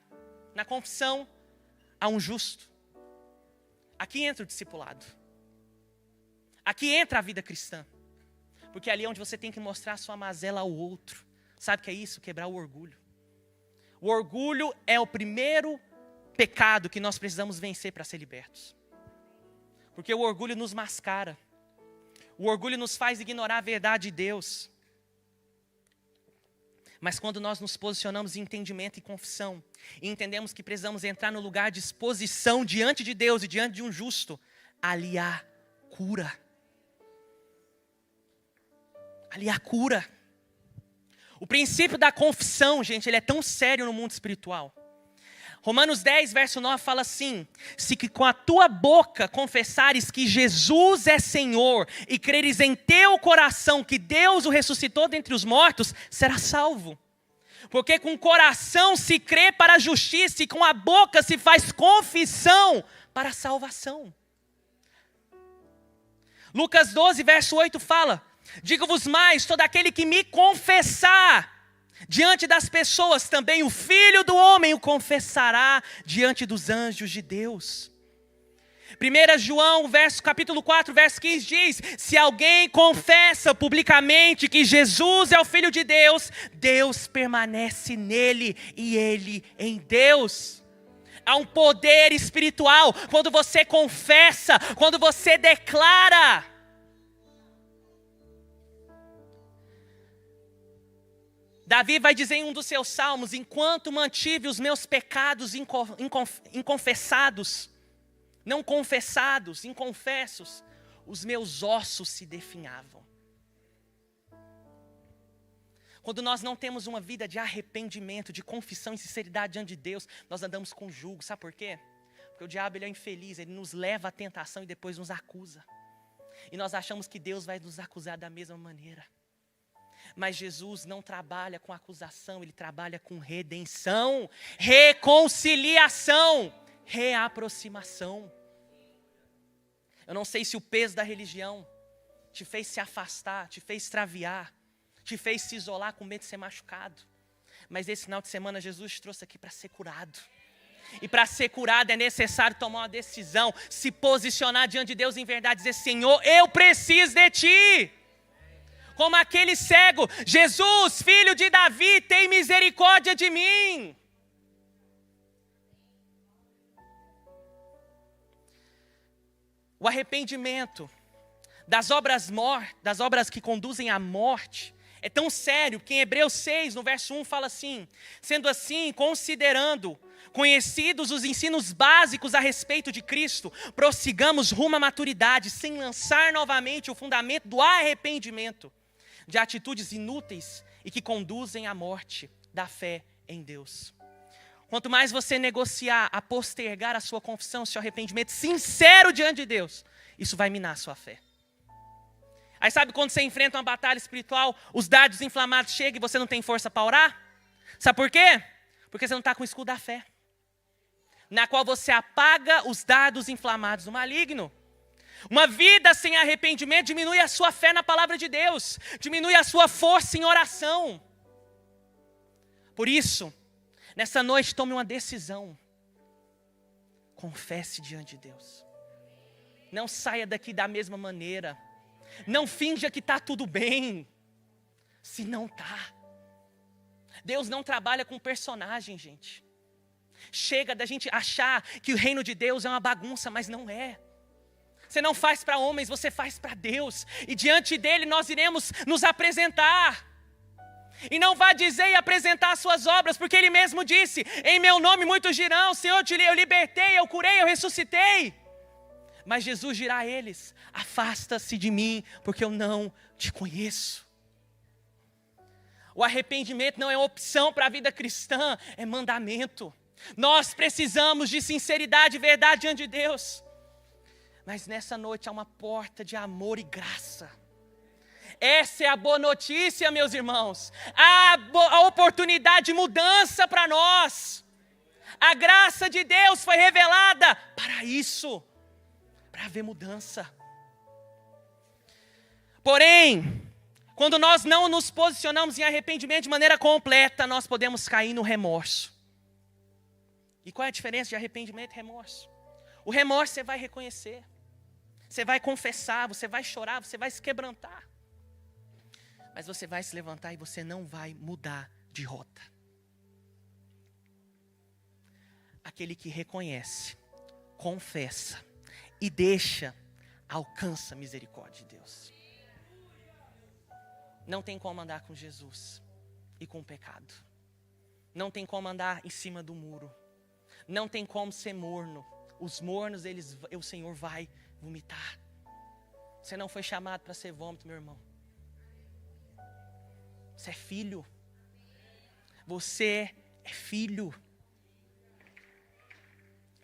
Na confissão a um justo. Aqui entra o discipulado. Aqui entra a vida cristã. Porque ali é onde você tem que mostrar a sua mazela ao outro. Sabe o que é isso? Quebrar o orgulho. O orgulho é o primeiro pecado que nós precisamos vencer para ser libertos. Porque o orgulho nos mascara. O orgulho nos faz ignorar a verdade de Deus. Mas quando nós nos posicionamos em entendimento e confissão, e entendemos que precisamos entrar no lugar de exposição diante de Deus e diante de um justo, ali há cura. Ali há cura. O princípio da confissão, gente, ele é tão sério no mundo espiritual. Romanos 10, verso 9 fala assim: se que com a tua boca confessares que Jesus é Senhor e creres em teu coração que Deus o ressuscitou dentre os mortos, serás salvo. Porque com o coração se crê para a justiça e com a boca se faz confissão para a salvação. Lucas 12, verso 8 fala: digo-vos mais, todo aquele que me confessar diante das pessoas, também o Filho do Homem o confessará diante dos anjos de Deus. 1 João, capítulo 4, verso 15 diz: se alguém confessa publicamente que Jesus é o Filho de Deus, Deus permanece nele e ele em Deus. Há um poder espiritual quando você confessa, quando você declara. Davi vai dizer em um dos seus salmos: enquanto mantive os meus pecados inconfessados, não confessados, inconfessos, os meus ossos se definhavam. Quando nós não temos uma vida de arrependimento, de confissão e sinceridade diante de Deus, nós andamos com julgo. Sabe por quê? Porque o diabo, ele é infeliz, ele nos leva à tentação e depois nos acusa. E nós achamos que Deus vai nos acusar da mesma maneira. Mas Jesus não trabalha com acusação, ele trabalha com redenção, reconciliação, reaproximação. Eu não sei se o peso da religião te fez se afastar, te fez extraviar, te fez se isolar com medo de ser machucado. Mas esse final de semana Jesus te trouxe aqui para ser curado. E para ser curado é necessário tomar uma decisão, se posicionar diante de Deus em verdade, dizer: Senhor, eu preciso de Ti. Como aquele cego: Jesus, filho de Davi, tem misericórdia de mim. O arrependimento das obras que conduzem à morte é tão sério que em Hebreus 6, no verso 1, fala assim: sendo assim, considerando conhecidos os ensinos básicos a respeito de Cristo, prossigamos rumo à maturidade, sem lançar novamente o fundamento do arrependimento de atitudes inúteis e que conduzem à morte da fé em Deus. Quanto mais você negociar a postergar a sua confissão, seu arrependimento sincero diante de Deus, isso vai minar a sua fé. Aí sabe quando você enfrenta uma batalha espiritual, os dardos inflamados chegam e você não tem força para orar? Sabe por quê? Porque você não está com o escudo da fé, na qual você apaga os dardos inflamados do maligno. Uma vida sem arrependimento diminui a sua fé na palavra de Deus, diminui a sua força em oração. Por isso, nessa noite tome uma decisão. Confesse diante de Deus. Não saia daqui da mesma maneira. Não finja que está tudo bem, se não está. Deus não trabalha com personagem, gente. Chega da gente achar que o reino de Deus é uma bagunça, mas não é. Você não faz para homens, você faz para Deus. E diante dele nós iremos nos apresentar. E não vá dizer e apresentar as suas obras, porque ele mesmo disse: em meu nome muitos dirão: Senhor, eu libertei, eu curei, eu ressuscitei. Mas Jesus dirá a eles: afasta-se de mim, porque eu não te conheço. O arrependimento não é opção para a vida cristã, é mandamento. Nós precisamos de sinceridade e verdade diante de Deus. Mas nessa noite há uma porta de amor e graça. Essa é a boa notícia, meus irmãos. A oportunidade de mudança para nós. A graça de Deus foi revelada para isso, para haver mudança. Porém, quando nós não nos posicionamos em arrependimento de maneira completa, nós podemos cair no remorso. E qual é a diferença de arrependimento e remorso? O remorso você vai reconhecer, você vai confessar, você vai chorar, você vai se quebrantar. Mas você vai se levantar e você não vai mudar de rota. Aquele que reconhece, confessa e deixa alcança a misericórdia de Deus. Não tem como andar com Jesus e com o pecado. Não tem como andar em cima do muro. Não tem como ser morno. Os mornos, o Senhor vai vomitar. Você não foi chamado para ser vômito, meu irmão. Você é filho. Você é filho.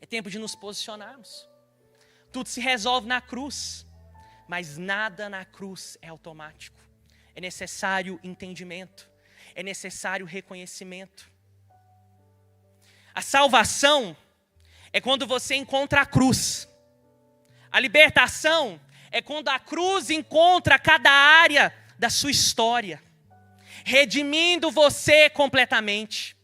É tempo de nos posicionarmos. Tudo se resolve na cruz, mas nada na cruz é automático. É necessário entendimento, é necessário reconhecimento. A salvação é quando você encontra a cruz. A libertação é quando a cruz encontra cada área da sua história, redimindo você completamente.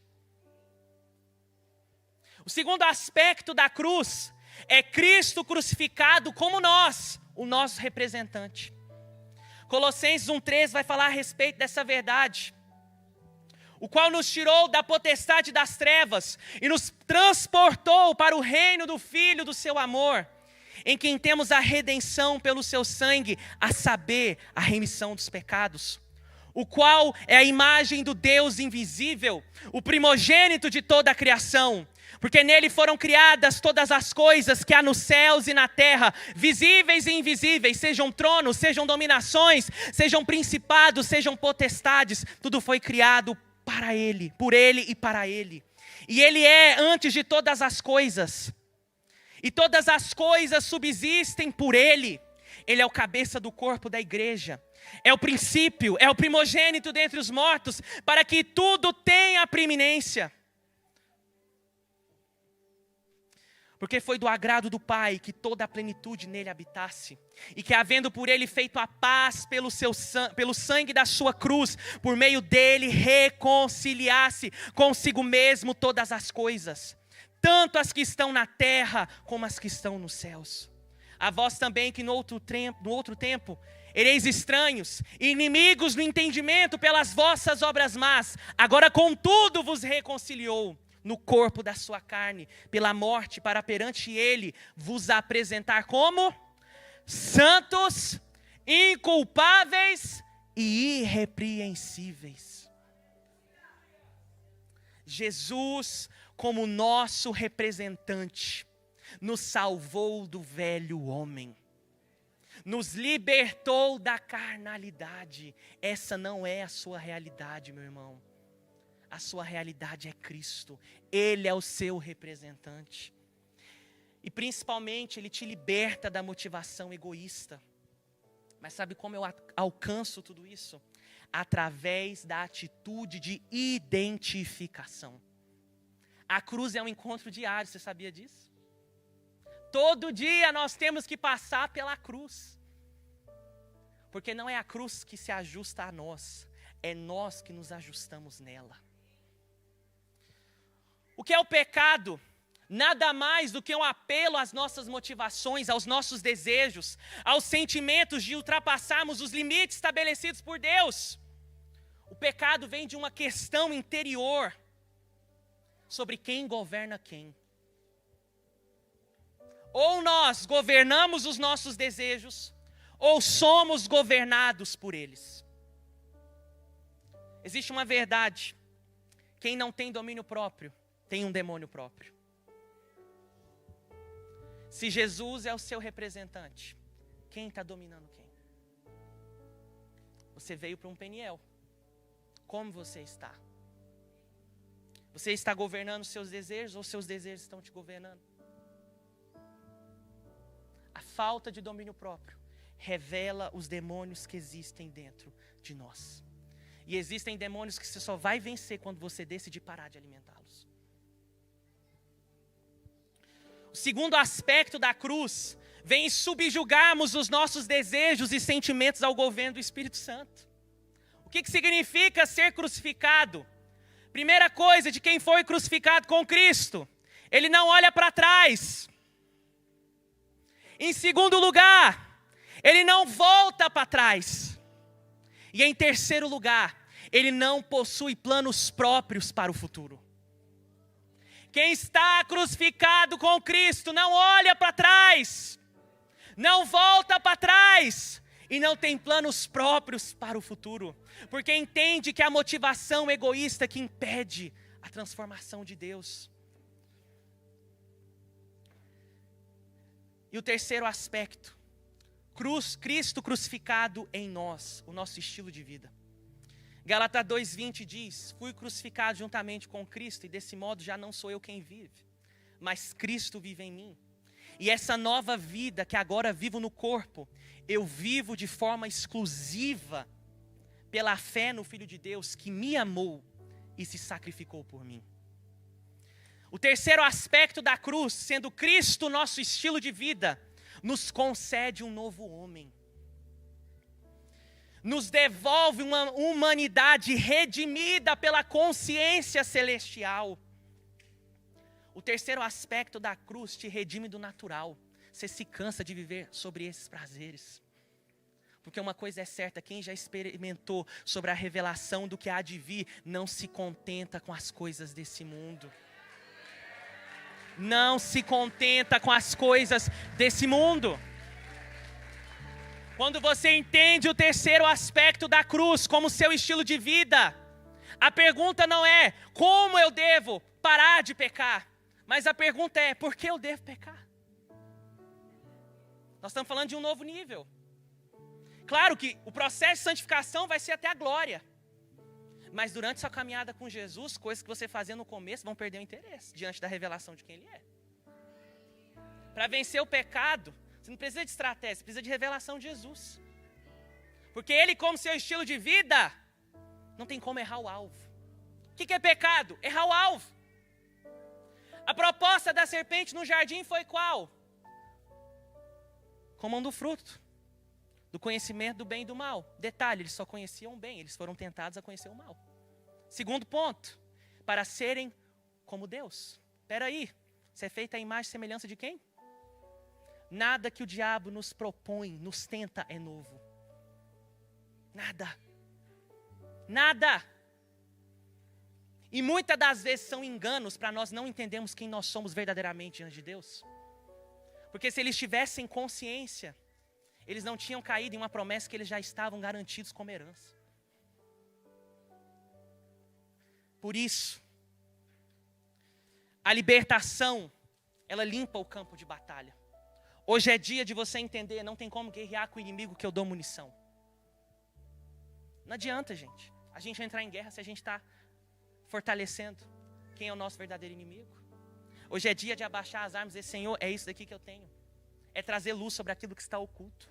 O segundo aspecto da cruz é Cristo crucificado como nós, o nosso representante. Colossenses 1,13 vai falar a respeito dessa verdade. O qual nos tirou da potestade das trevas e nos transportou para o reino do Filho do seu amor, em quem temos a redenção pelo seu sangue, a saber, a remissão dos pecados. O qual é a imagem do Deus invisível, o primogênito de toda a criação. Porque nele foram criadas todas as coisas que há nos céus e na terra, visíveis e invisíveis, sejam tronos, sejam dominações, sejam principados, sejam potestades, tudo foi criado para ele, por ele e para ele. E ele é antes de todas as coisas. E todas as coisas subsistem por ele. Ele é o cabeça do corpo da igreja. É o princípio, é o primogênito dentre os mortos, para que tudo tenha preeminência. Porque foi do agrado do Pai que toda a plenitude nele habitasse. E que havendo por ele feito a paz pelo sangue da sua cruz, por meio dele reconciliasse consigo mesmo todas as coisas. Tanto as que estão na terra, como as que estão nos céus. A vós também que no outro tempo, ereis estranhos, inimigos no entendimento pelas vossas obras más. Agora contudo vos reconciliou no corpo da sua carne, pela morte, para perante ele vos apresentar como santos, inculpáveis e irrepreensíveis. Jesus, como nosso representante, nos salvou do velho homem, nos libertou da carnalidade. Essa não é a sua realidade, meu irmão. A sua realidade é Cristo. Ele é o seu representante. E principalmente, Ele te liberta da motivação egoísta. Mas sabe como eu alcanço tudo isso? Através da atitude de identificação. A cruz é um encontro diário, você sabia disso? Todo dia nós temos que passar pela cruz. Porque não é a cruz que se ajusta a nós, é nós que nos ajustamos nela. O que é o pecado? Nada mais do que um apelo às nossas motivações, aos nossos desejos, aos sentimentos de ultrapassarmos os limites estabelecidos por Deus. O pecado vem de uma questão interior sobre quem governa quem. Ou nós governamos os nossos desejos, ou somos governados por eles. Existe uma verdade: quem não tem domínio próprio, tem um demônio próprio. Se Jesus é o seu representante, quem está dominando quem? Você veio para um Peniel. Como você está? Você está governando os seus desejos ou seus desejos estão te governando? A falta de domínio próprio revela os demônios que existem dentro de nós. E existem demônios que você só vai vencer quando você decidir parar de alimentá-los. O segundo aspecto da cruz vem subjugarmos os nossos desejos e sentimentos ao governo do Espírito Santo. O que significa ser crucificado? Primeira coisa, de quem foi crucificado com Cristo, ele não olha para trás. Em segundo lugar, ele não volta para trás. E em terceiro lugar, ele não possui planos próprios para o futuro. Quem está crucificado com Cristo não olha para trás, não volta para trás e não tem planos próprios para o futuro, porque entende que é a motivação egoísta que impede a transformação de Deus. E o terceiro aspecto, Cristo crucificado em nós, o nosso estilo de vida. Gálatas 2:20 diz: fui crucificado juntamente com Cristo, e desse modo já não sou eu quem vive, mas Cristo vive em mim. E essa nova vida que agora vivo no corpo, eu vivo de forma exclusiva pela fé no Filho de Deus que me amou e se sacrificou por mim. O terceiro aspecto da cruz, sendo Cristo nosso estilo de vida, nos concede um novo homem. Nos devolve uma humanidade redimida pela consciência celestial. O terceiro aspecto da cruz te redime do natural. Você se cansa de viver sobre esses prazeres. Porque uma coisa é certa, quem já experimentou sobre a revelação do que há de vir, não se contenta com as coisas desse mundo. Não se contenta com as coisas desse mundo. Quando você entende o terceiro aspecto da cruz como seu estilo de vida, a pergunta não é como eu devo parar de pecar, mas a pergunta é por que eu devo pecar? Nós estamos falando de um novo nível. Claro que o processo de santificação vai ser até a glória. Mas durante sua caminhada com Jesus, coisas que você fazia no começo vão perder o interesse diante da revelação de quem Ele é. Para vencer o pecado, você não precisa de estratégia, você precisa de revelação de Jesus. Porque Ele, como seu estilo de vida, não tem como errar o alvo. O que é pecado? Errar o alvo. A proposta da serpente no jardim foi qual? Comam do fruto, do conhecimento do bem e do mal. Detalhe, eles só conheciam o bem, eles foram tentados a conhecer o mal. Segundo ponto, para serem como Deus. Espera aí, você é feito à imagem e semelhança de quem? Nada que o diabo nos propõe, nos tenta é novo. Nada. Nada. E muitas das vezes são enganos para nós não entendermos quem nós somos verdadeiramente diante de Deus. Porque se eles tivessem consciência, eles não tinham caído em uma promessa que eles já estavam garantidos como herança. Por isso, a libertação, ela limpa o campo de batalha. Hoje é dia de você entender, não tem como guerrear com o inimigo que eu dou munição. Não adianta, gente. A gente vai entrar em guerra se a gente está fortalecendo quem é o nosso verdadeiro inimigo. Hoje é dia de abaixar as armas e dizer, Senhor, é isso daqui que eu tenho. É trazer luz sobre aquilo que está oculto.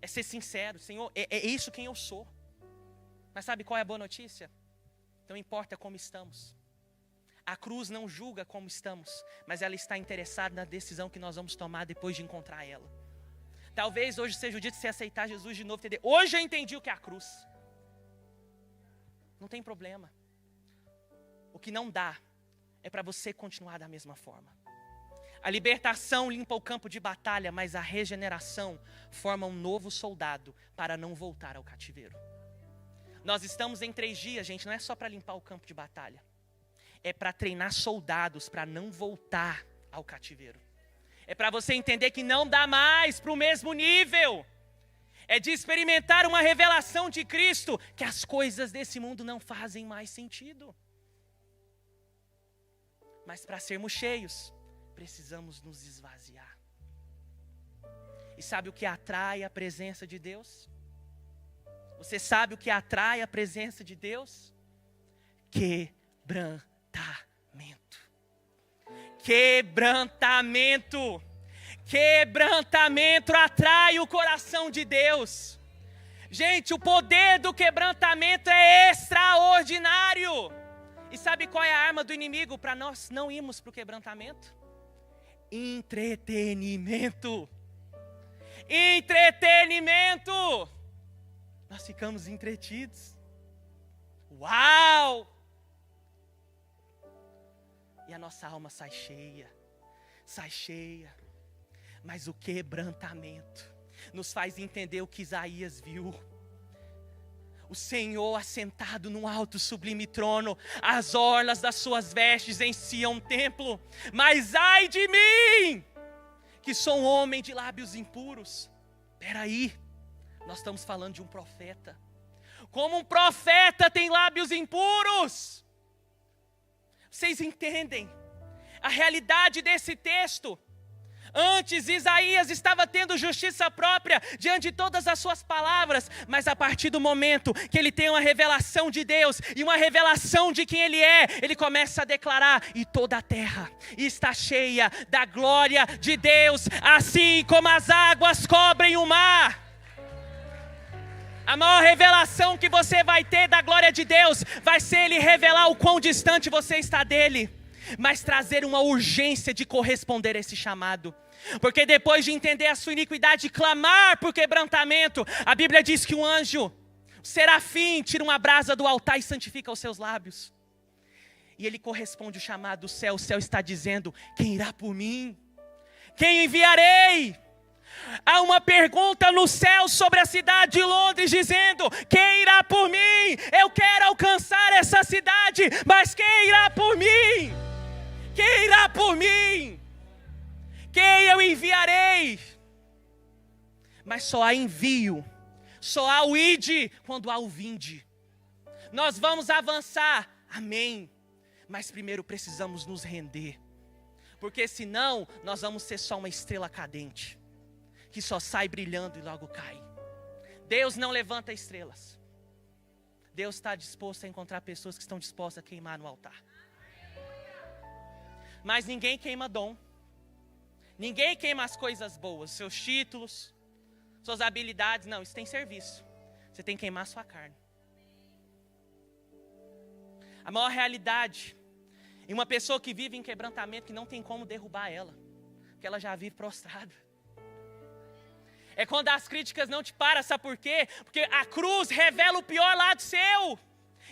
É ser sincero, Senhor, é isso quem eu sou. Mas sabe qual é a boa notícia? Não importa como estamos. A cruz não julga como estamos, mas ela está interessada na decisão que nós vamos tomar depois de encontrar ela. Talvez hoje seja o dia de você aceitar Jesus de novo, entender. Hoje eu entendi o que é a cruz. Não tem problema. O que não dá é para você continuar da mesma forma. A libertação limpa o campo de batalha, mas a regeneração forma um novo soldado para não voltar ao cativeiro. Nós estamos em 3 dias, gente, não é só para limpar o campo de batalha. É para treinar soldados para não voltar ao cativeiro. É para você entender que não dá mais para o mesmo nível. É de experimentar uma revelação de Cristo, que as coisas desse mundo não fazem mais sentido. Mas para sermos cheios, precisamos nos esvaziar. E sabe o que atrai a presença de Deus? Você sabe o que atrai a presença de Deus? Quebrantamento. Quebrantamento. Quebrantamento atrai o coração de Deus. Gente, o poder do quebrantamento é extraordinário. E sabe qual é a arma do inimigo para nós não irmos para o quebrantamento? Entretenimento. Entretenimento. Nós ficamos entretidos. Uau! E a nossa alma sai cheia. Sai cheia. Mas o quebrantamento nos faz entender o que Isaías viu. O Senhor assentado num alto sublime trono, as orlas das suas vestes enciam um templo. Mas ai de mim, que sou um homem de lábios impuros. Peraí, nós estamos falando de um profeta. Como um profeta tem lábios impuros? Vocês entendem a realidade desse texto? Antes, Isaías estava tendo justiça própria diante de todas as suas palavras, mas a partir do momento que ele tem uma revelação de Deus e uma revelação de quem ele é, ele começa a declarar: e toda a terra está cheia da glória de Deus, assim como as águas cobrem o mar. A maior revelação que você vai ter da glória de Deus vai ser ele revelar o quão distante você está dele, mas trazer uma urgência de corresponder a esse chamado. Porque depois de entender a sua iniquidade e clamar por quebrantamento, a Bíblia diz que um anjo, o serafim, tira uma brasa do altar e santifica os seus lábios. E ele corresponde ao chamado do céu. O céu está dizendo: quem irá por mim? Quem enviarei? Há uma pergunta no céu sobre a cidade de Londres dizendo: quem irá por mim? Eu quero alcançar essa cidade, mas quem irá por mim? Quem irá por mim? Quem eu enviarei? Mas só há envio, só há o ide quando há o vinde. Nós vamos avançar, amém, mas primeiro precisamos nos render, porque senão nós vamos ser só uma estrela cadente, que só sai brilhando e logo cai. Deus não levanta estrelas. Deus está disposto a encontrar pessoas que estão dispostas a queimar no altar. Mas ninguém queima dom. Ninguém queima as coisas boas, seus títulos, suas habilidades. Não, isso tem serviço. Você tem que queimar sua carne. A maior realidade em uma pessoa que vive em quebrantamento, que não tem como derrubar ela, porque ela já vive prostrada, é quando as críticas não te param. Sabe por quê? Porque a cruz revela o pior lado seu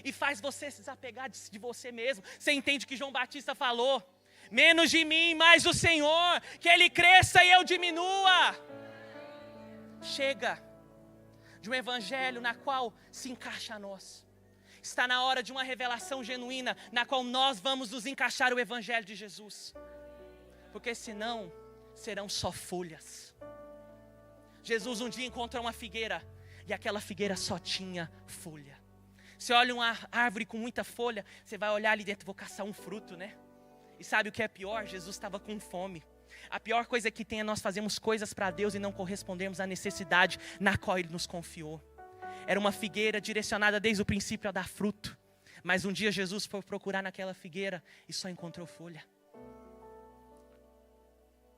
e faz você se desapegar de você mesmo. Você entende que João Batista falou: menos de mim, mais do Senhor, que Ele cresça e eu diminua. Chega de um evangelho na qual se encaixa a nós. Está na hora de uma revelação genuína, na qual nós vamos nos encaixar o evangelho de Jesus. Porque senão, serão só folhas. Jesus um dia encontrou uma figueira, e aquela figueira só tinha folha. Você olha uma árvore com muita folha, você vai olhar ali dentro: vou caçar um fruto, né? E sabe o que é pior? Jesus estava com fome. A pior coisa que tem é nós fazermos coisas para Deus e não correspondermos à necessidade na qual Ele nos confiou. Era uma figueira direcionada desde o princípio a dar fruto. Mas um dia Jesus foi procurar naquela figueira e só encontrou folha.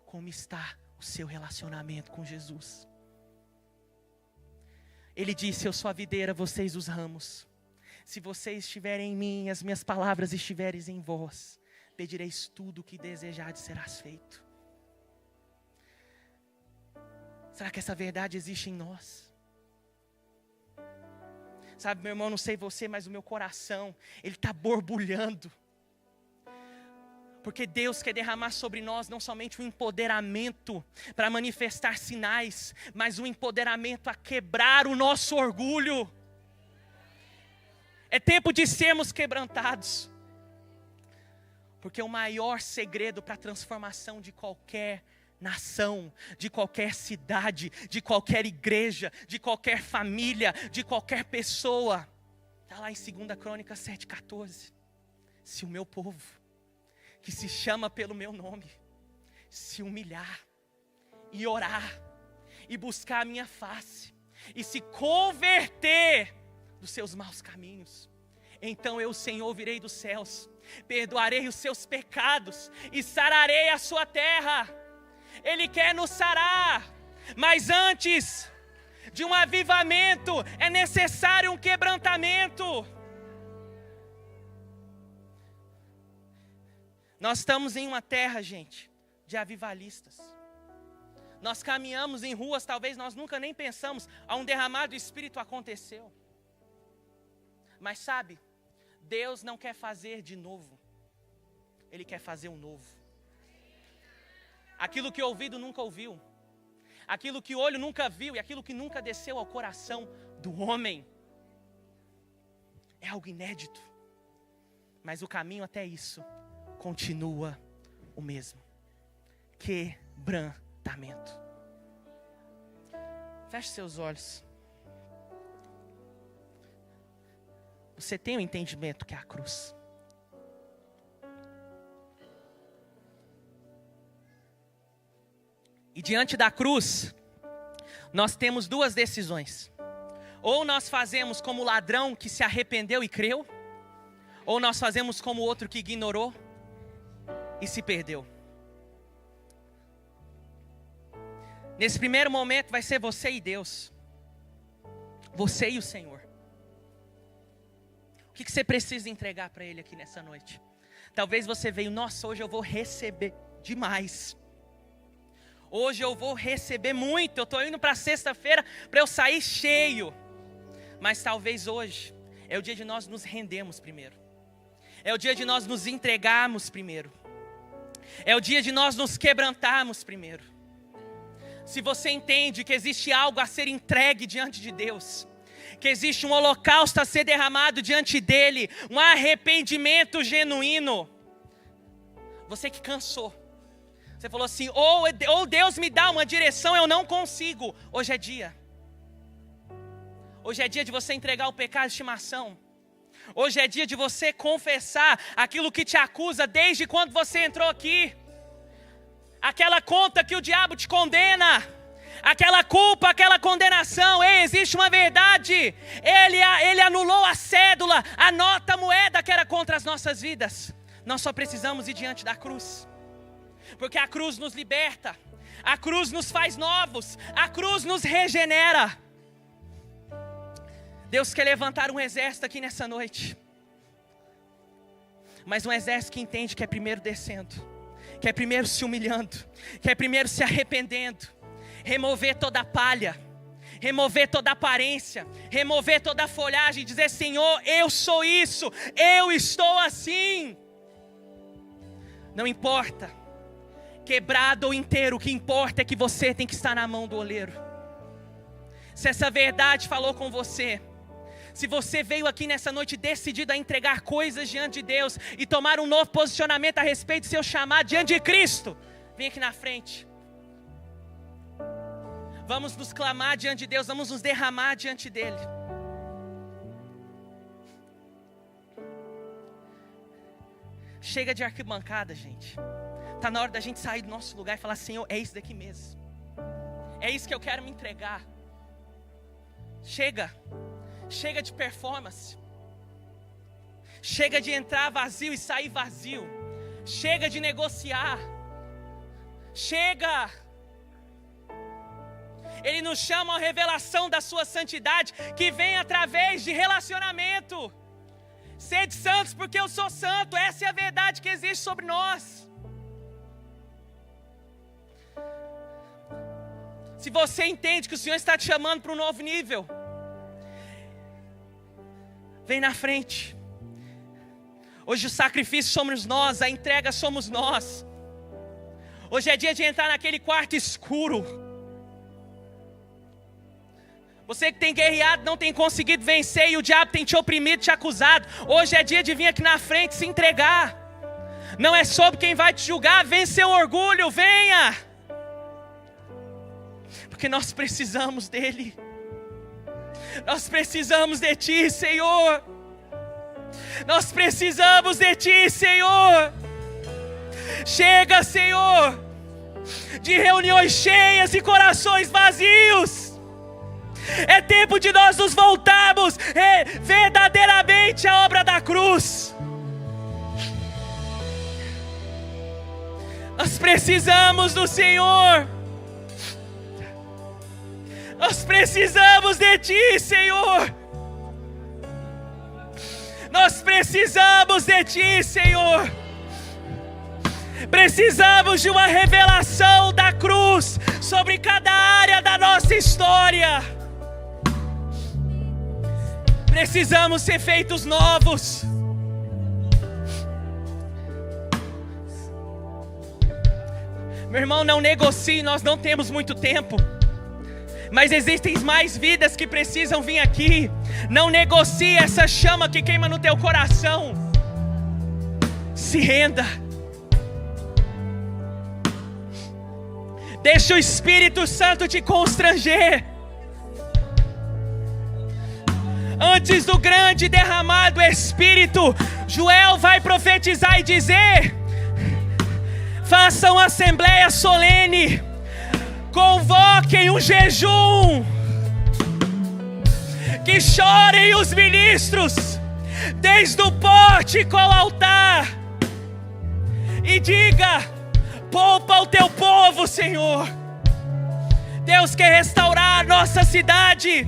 Como está o seu relacionamento com Jesus? Ele disse: eu sou a videira, vocês os ramos. Se vocês estiverem em mim e as minhas palavras estiverem em vós, pedireis tudo o que desejardes, serás feito. Será que essa verdade existe em nós? Sabe, meu irmão, não sei você, mas o meu coração, ele está borbulhando. Porque Deus quer derramar sobre nós não somente o empoderamento para manifestar sinais, mas o empoderamento a quebrar o nosso orgulho. É tempo de sermos quebrantados. Porque o maior segredo para a transformação de qualquer nação, de qualquer cidade, de qualquer igreja, de qualquer família, de qualquer pessoa, está lá em 2 Crônicas 7,14. Se o meu povo, que se chama pelo meu nome, se humilhar e orar e buscar a minha face e se converter dos seus maus caminhos, então eu, Senhor, virei dos céus, perdoarei os seus pecados e sararei a sua terra. Ele quer nos sarar, mas antes de um avivamento é necessário um quebrantamento. Nós estamos em uma terra, gente, de avivalistas. Nós caminhamos em ruas, talvez nós nunca nem pensamos, a um derramado do Espírito aconteceu. Mas sabe, Deus não quer fazer de novo, Ele quer fazer um novo. Aquilo que o ouvido nunca ouviu, aquilo que o olho nunca viu e aquilo que nunca desceu ao coração do homem, é algo inédito. Mas o caminho até isso continua o mesmo: quebrantamento. quebrantamento. Feche seus olhos. Você tem o entendimento que é a cruz. E diante da cruz, nós temos duas decisões. Ou nós fazemos como o ladrão que se arrependeu e creu, ou nós fazemos como o outro que ignorou e se perdeu. Nesse primeiro momento vai ser você e Deus. Você e o Senhor. O que você precisa entregar para Ele aqui nessa noite? Talvez você veio, nossa, hoje eu vou receber demais. Hoje eu vou receber muito. Eu estou indo para sexta-feira para eu sair cheio. Mas talvez hoje é o dia de nós nos rendermos primeiro. É o dia de nós nos entregarmos primeiro. É o dia de nós nos quebrantarmos primeiro. Se você entende que existe algo a ser entregue diante de Deus, que existe um holocausto a ser derramado diante dEle, um arrependimento genuíno. Você que cansou, você falou assim, ou Deus me dá uma direção, eu não consigo. Hoje é dia. Hoje é dia de você entregar o pecado de estimação. Hoje é dia de você confessar aquilo que te acusa desde quando você entrou aqui. Aquela conta que o diabo te condena, aquela culpa, aquela condenação. Ei, existe uma verdade. Ele anulou a cédula, a nota, a moeda que era contra as nossas vidas. Nós só precisamos ir diante da cruz. Porque a cruz nos liberta, a cruz nos faz novos, a cruz nos regenera. Deus quer levantar um exército aqui nessa noite. Mas um exército que entende que é primeiro descendo, que é primeiro se humilhando, que é primeiro se arrependendo. Remover toda a palha, remover toda a aparência, remover toda a folhagem e dizer, Senhor, eu sou isso, eu estou assim. Não importa, quebrado ou inteiro, o que importa é que você tem que estar na mão do oleiro. Se essa verdade falou com você, se você veio aqui nessa noite decidido a entregar coisas diante de Deus e tomar um novo posicionamento a respeito do seu chamado diante de Cristo, vem aqui na frente. Vamos nos clamar diante de Deus, vamos nos derramar diante dEle. Chega de arquibancada, gente. Está na hora da gente sair do nosso lugar e falar, Senhor, é isso daqui mesmo. É isso que eu quero me entregar. Chega de performance. Chega de entrar vazio e sair vazio. Chega de negociar. Chega. Ele nos chama a revelação da sua santidade, que vem através de relacionamento. Sede santos porque eu sou santo. Essa é a verdade que existe sobre nós. Se você entende que o Senhor está te chamando para um novo nível, vem na frente. Hoje o sacrifício somos nós, a entrega somos nós. Hoje é dia de entrar naquele quarto escuro. Você que tem guerreado, não tem conseguido vencer e o diabo tem te oprimido, te acusado. Hoje é dia de vir aqui na frente se entregar. Não é sobre quem vai te julgar, vencer o orgulho, venha. Porque nós precisamos dEle. Nós precisamos de Ti, Senhor. Nós precisamos de Ti, Senhor. Chega, Senhor, de reuniões cheias e corações vazios. É tempo de nós nos voltarmos verdadeiramente à obra da cruz. Nós precisamos do Senhor. Nós precisamos de Ti, Senhor. Nós precisamos de Ti, Senhor. Precisamos de uma revelação da cruz sobre cada área da nossa história. Precisamos ser feitos novos. Meu irmão, não negocie, nós não temos muito tempo. Mas existem mais vidas que precisam vir aqui. Não negocie essa chama que queima no teu coração. Se renda. Deixa o Espírito Santo te constranger. Antes do grande derramado Espírito, Joel vai profetizar e dizer: façam assembleia solene, convoquem um jejum, que chorem os ministros, desde o pórtico ao altar, e diga: poupa o teu povo, Senhor. Deus quer restaurar a nossa cidade,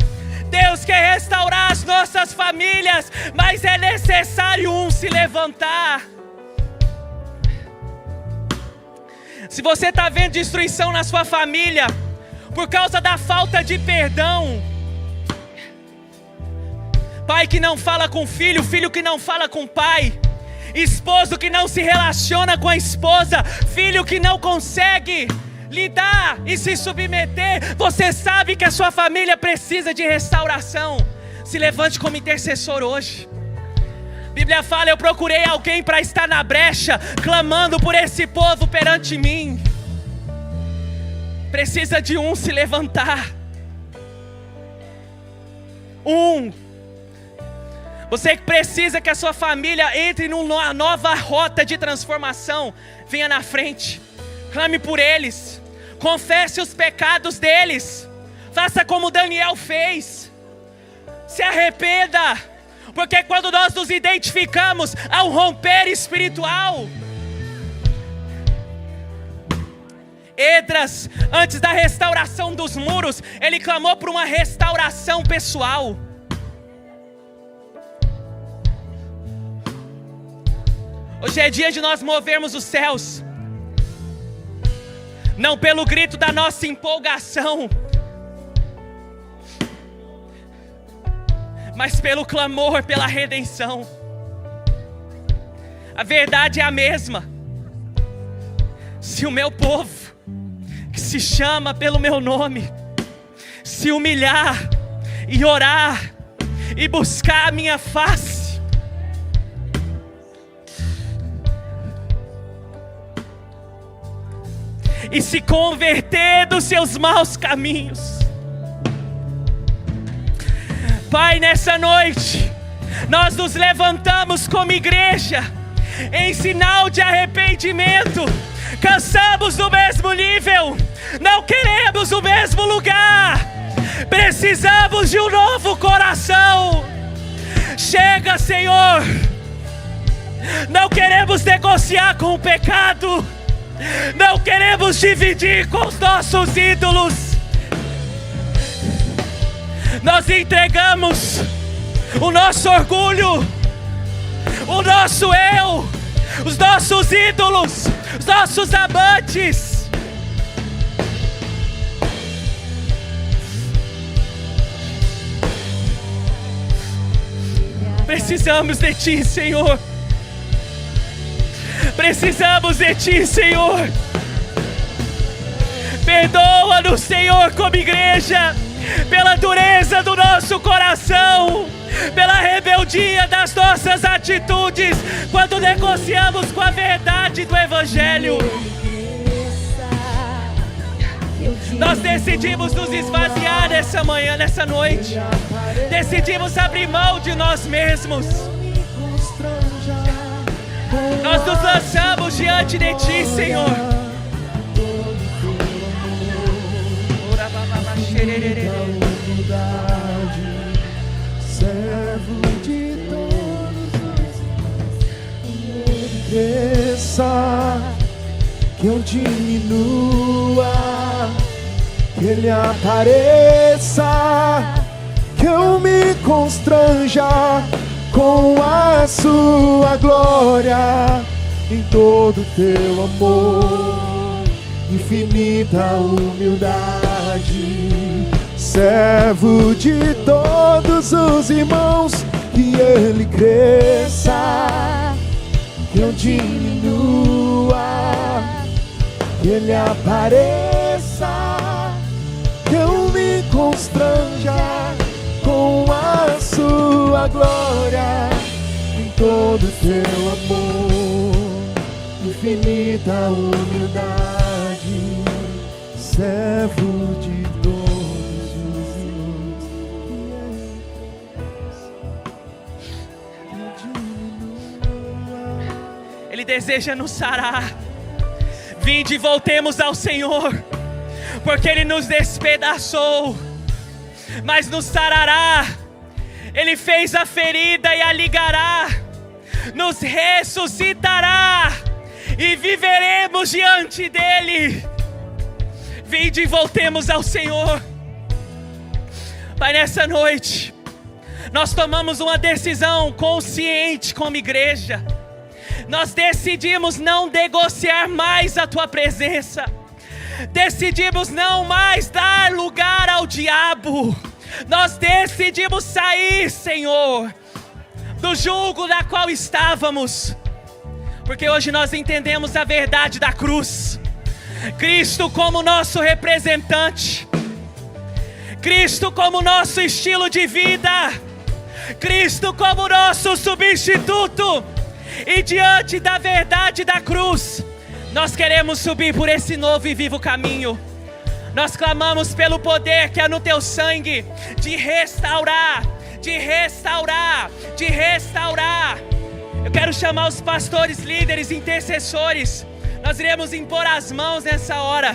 Deus quer restaurar as nossas famílias, mas é necessário um se levantar. Se você está vendo destruição na sua família por causa da falta de perdão, pai que não fala com filho, filho que não fala com pai, esposo que não se relaciona com a esposa, filho que não consegue lidar e se submeter, você sabe que a sua família precisa de restauração. Se levante como intercessor hoje. A Bíblia fala: eu procurei alguém para estar na brecha, clamando por esse povo perante mim. Precisa de um se levantar. Você que precisa que a sua família entre numa nova rota de transformação, venha na frente, clame por eles, confesse os pecados deles, faça como Daniel fez, se arrependa, porque quando nós nos identificamos há um romper espiritual. Esdras, antes da restauração dos muros, ele clamou por uma restauração pessoal. Hoje é dia de nós movermos os céus, não pelo grito da nossa empolgação, mas pelo clamor, pela redenção. A verdade é a mesma. Se o meu povo, que se chama pelo meu nome, se humilhar e orar e buscar a minha face, e se converter dos seus maus caminhos. Pai, nessa noite, nós nos levantamos como igreja, em sinal de arrependimento. Cansamos do mesmo nível, não queremos o mesmo lugar, precisamos de um novo coração. Chega, Senhor, não queremos negociar com o pecado, não queremos dividir com os nossos ídolos. Nós entregamos o nosso orgulho, o nosso eu, os nossos ídolos, os nossos amantes. Precisamos de Ti, Senhor. Precisamos de Ti, Senhor. Perdoa-nos, Senhor, como igreja, pela dureza do nosso coração, pela rebeldia das nossas atitudes, quando negociamos com a verdade do Evangelho. Nós decidimos nos esvaziar nessa manhã, nessa noite. Decidimos abrir mão de nós mesmos. Nós nos lançamos diante de Ti, Senhor. Servo de todos, cresça, que eu diminua, que Ele apareça, que eu me constranja com a Sua glória, em todo Teu amor, infinita humildade. Servo de todos os irmãos, que Ele cresça, que eu diminua, que Ele apareça, que eu me constranja com a Sua glória, em todo Teu amor, infinita humildade. servo de todos os irmãos. Ele deseja nos sarar. Vinde e voltemos ao Senhor, porque Ele nos despedaçou, mas nos sarará. Ele fez a ferida e a ligará, nos ressuscitará e viveremos diante dEle. Vinde e voltemos ao Senhor. Pai, nessa noite nós tomamos uma decisão consciente como igreja. Nós decidimos não negociar mais a Tua presença. Decidimos não mais dar lugar ao diabo. Nós decidimos sair, Senhor, do jugo da qual estávamos. Porque hoje nós entendemos a verdade da cruz. Cristo como nosso representante. Cristo como nosso estilo de vida. Cristo como nosso substituto. E diante da verdade da cruz, nós queremos subir por esse novo e vivo caminho. Nós clamamos pelo poder que é no Teu sangue, de restaurar, de restaurar, de restaurar. Eu quero chamar os pastores, líderes, intercessores. Nós iremos impor as mãos nessa hora.